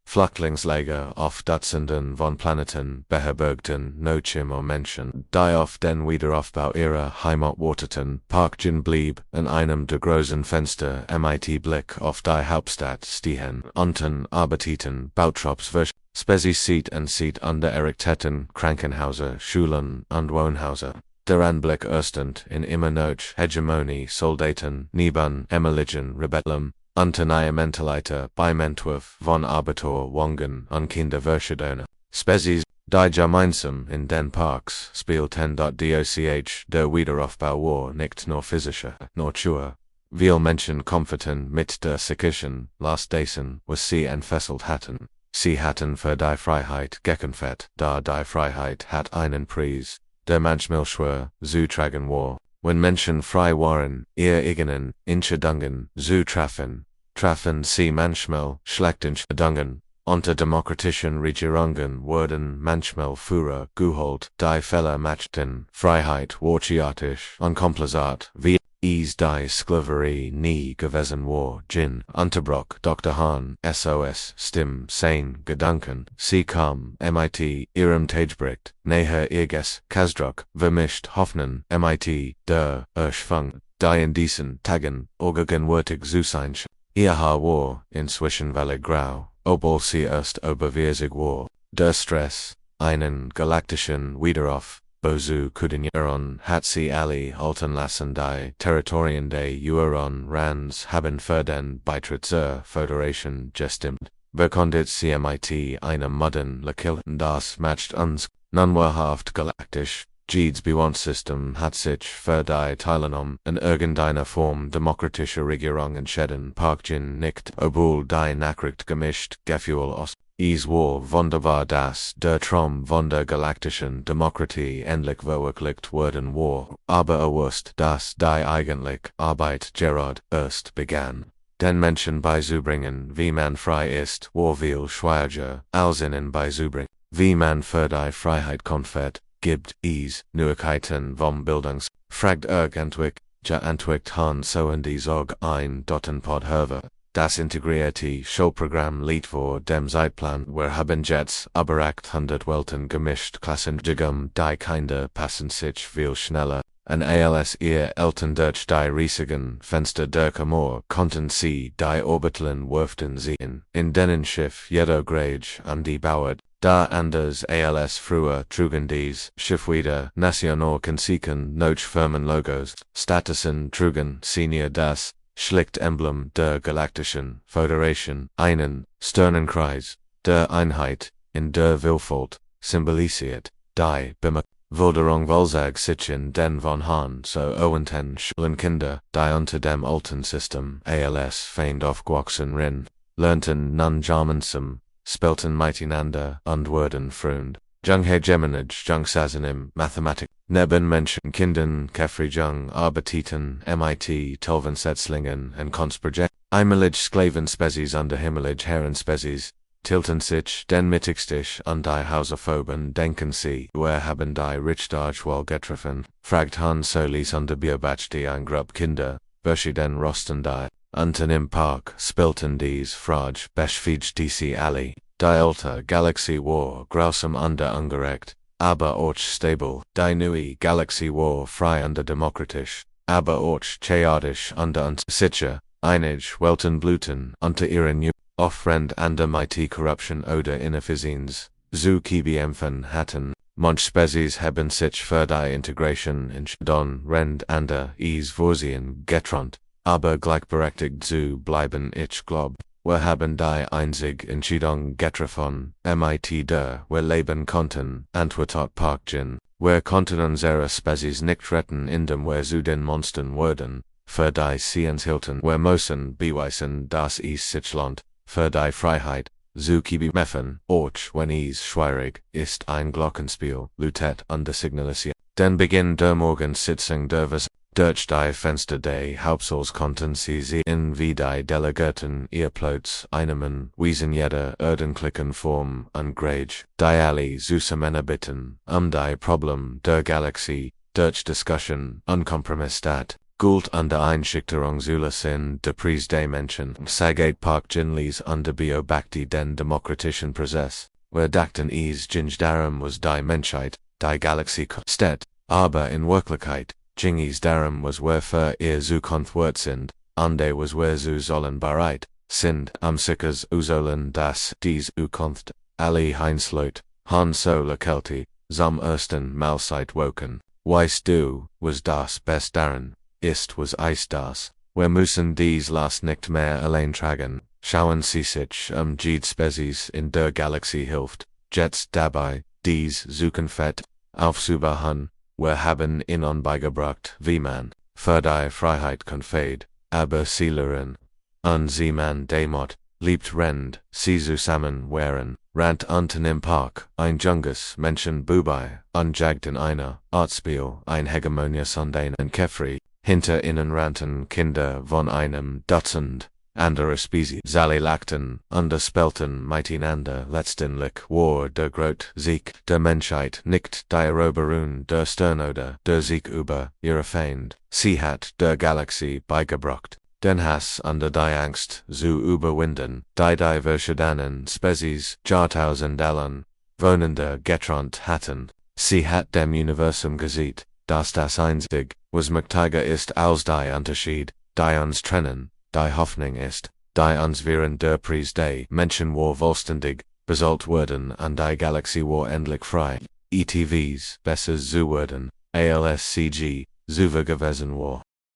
Speaker 1: Flüchtlingslager auf Dutzenden von Planeten beherbergten noch immer Menschen, die auf den Wiederaufbau ihrer Heimat warteten. Parkjen blieb in einem der großen Fenster mit Blick auf die Hauptstadt stehen, unten arbeiteten Bautrupps Spezies an der errichteten Krankenhäuser, Schulen und Wohnhäuser. Der Anblick erstens in immer noch Hegemonie Soldaten, neben Emeligen Rebellum, unter einem Mentaliter beim Entwurf von Arbeiter Wangen und Kinderverschadene. Spezies, die gemeinsam in den Parks spielten. Doch der Wiederaufbau war nicht nur physischer Natur. Viele Menschen kämpften mit der psychischen Last dessen, was sie entfesselt hatten. Sie hatten für die Freiheit gekämpft, da die Freiheit hat einen Preis, der manchmal schwer zu tragen war. Wenn Menschen frei waren, ihr eigenen Entscheidungen zu treffen, trafen sie manchmal schlechte Entscheidungen. Unter demokratischen Regierungen wurden manchmal Führer geholt, die Fehler machten. Freiheit war chaotisch und kompliziert, wie es die Sklaverei nie gewesen war. Gin, Unterbruch, Dr. Hahn, SOS, Stimm, Sein, Gedanken, sie kam, mit ihrem Tagebericht, näher Irges, Kasdruck, vermischt Hoffnung, mit der Erschwung, die in diesen Tagen, gegenwärtig zu sein scheint. Ihr Haar war, inzwischen völlig grau, obwohl sie erst überwierzig war. Der Stress, einen galaktischen Wiederaufbau zu koordinieren, hat sie alle alten lassen. Die Territorien des Euron Rands haben für den Beitritt zur Föderation gestimmt. Bekundet sie mit einem modernen Lakilten, das matcht uns, nun wahrhaft galaktisch. Jedes Bewusstsystem hat sich für die Teilnahme in irgendeiner Form demokratischer Regierung entschieden. Parkjen nicht, obwohl die Nachricht gemischt Gefühl aus. Es war wunderbar, dass der Traum von der galaktischen Demokratie endlich verwirklicht worden war, aber wusste, dass die eigentliche Arbeit gerade erst begann. Den Menschen beizubringen, wie man frei ist, war viel schwieriger, als ihnen beizubringen, wie man für die Freiheit kämpft. Gibt es Neuigkeiten vom fragt entwickelt han so in die Sorge ein Dottenpod-Herver. Das integrierte Showprogramm liegt vor dem Zeitplan. Wir haben jetzt aber 800 Welten gemischt Klassengegum, die Kinder passen sich viel schneller. An als ihr Eltern durch die riesigen Fenster der Kammer konnten sie die Orbitalen Werften sehen, in denen Schiff jeder Grade an die Bauert. Da anders als früher trugen dies Schiffwieder Nationalkonsiken noch Firmenlogos, Statusen trugen Senior das schlicht Emblem der Galaktischen Föderation, einen Sternenkreis, der Einheit, in der Vielfalt, symbolisiert, die Bemerkung Volzag sich den von Han so owenten Schulenkinder, die unter dem alten System als Feind aufgewachsen rin, lernten nun gemeinsam, spelten miteinander und wurden Freund. Jung hegemonij jung sazenim Mathematik. Neben Menschenkindern Kefrijung arbeiteten mit Telvensetzlingen und Kunstprojekt. Einmalig Sklavenspezies und himmelig Herrenspezies, tilten sich den mittigstich und die Hausophoben denken sie, haben die Richtige wohl getroffen, fragt Han Solis und Bierbach die ein Grupp Kinder, welche den rosten die, unten im Park spelten dies Frage beschäftigte sie alle. Die alte Galaxie war grausam und ungerecht, aber auch stabil. Die neue Galaxie war frei und demokratisch, aber auch chaotisch und unsicher. Einige Welten blühten unter ihren Aufwand und mit Corruption oder Ineffizienz zu kämpfen hatten. Manche Spezies haben sich für die Integration entschieden, und es vorsehen getrennt. aber gleichberechtigt zu bleiben. Ich glaub, wir haben die einzig Entscheidung getroffen, mit der wir leben konnten, antwortet Parkjin. Wir konnten unsere Spezies nicht retten, indem wir zu den Monstern wurden. Für die Science hielten wir müssen beweisen, dass es sich lohnt. Für die Freiheit, zu kämpfen, auch wenn es schwierig ist, ein Glockenspiel, lautet unter Signalisation. Den Beginn der Morgensitzung der durch die Fenster des Hauptsaals konnten sie sehen, wie die Delegierten ihr Platz einnehmen, wiesen jeder ordentlichen Form und Grade, die alle zusammen bitten, die Problem der Galaxie, durch Diskussion und Kompromiss dat, Gult und der Einschüchterung zu lassen, der Preis des Menschen, Sagat Parkjin ließ unter Beobachten den demokratischen Prozess, wir dachten es ging darum was die Menschheit, die Galaxie steht, aber in Wirklichkeit, ging es darum was wir für ihr Zukunft wert sind, und was wir zu sollen bereit sind, sichers sollen, dass dies Zukunft, alle Heinsleut, Han Solo Kelti, zum ersten Mahlzeit woken, weißt du, was das Best daran ist was Eis das, wir müssen dies Last nicht mehr allein tragen, schauen Sie sich jede Spezies in der Galaxie hilft, jetzt dabei, dies Zukunft aufzubauen. Wir haben ihnen beigebracht, wie man für die Freiheit kämpft, aber sie lernen. Und sie man demot, liebt rennt, sie zusammen wären, rant unten im Park, ein junges Menschenbubei, und jagten eine Artspiel, ein Hegemonie Sundain und Kefri, hinter ihnen rannten Kinder von einem Dutzend andere Spezies. Sally lachten, spelten miteinander letztendlich war der große Sieg der Menschheit nicht die Eroberung der Sterne oder der Sieg über ihre Feind. Sie hat der Galaxie beigebracht, den Hass und die Angst zu überwinden, die verschiedenen Spezies Jahrtausendallen wohnende getrennt hatten. Sie hat dem Universum gesehen, dass das einzig, was mächtiger ist als die Unterschied, die uns trennen. Die Hoffnung ist, die uns während der Preis des Menschen war vollständig, besollt wurden und die Galaxie war endlich frei. ETVs besser zu werden, ALSCG, zuver gewesen war.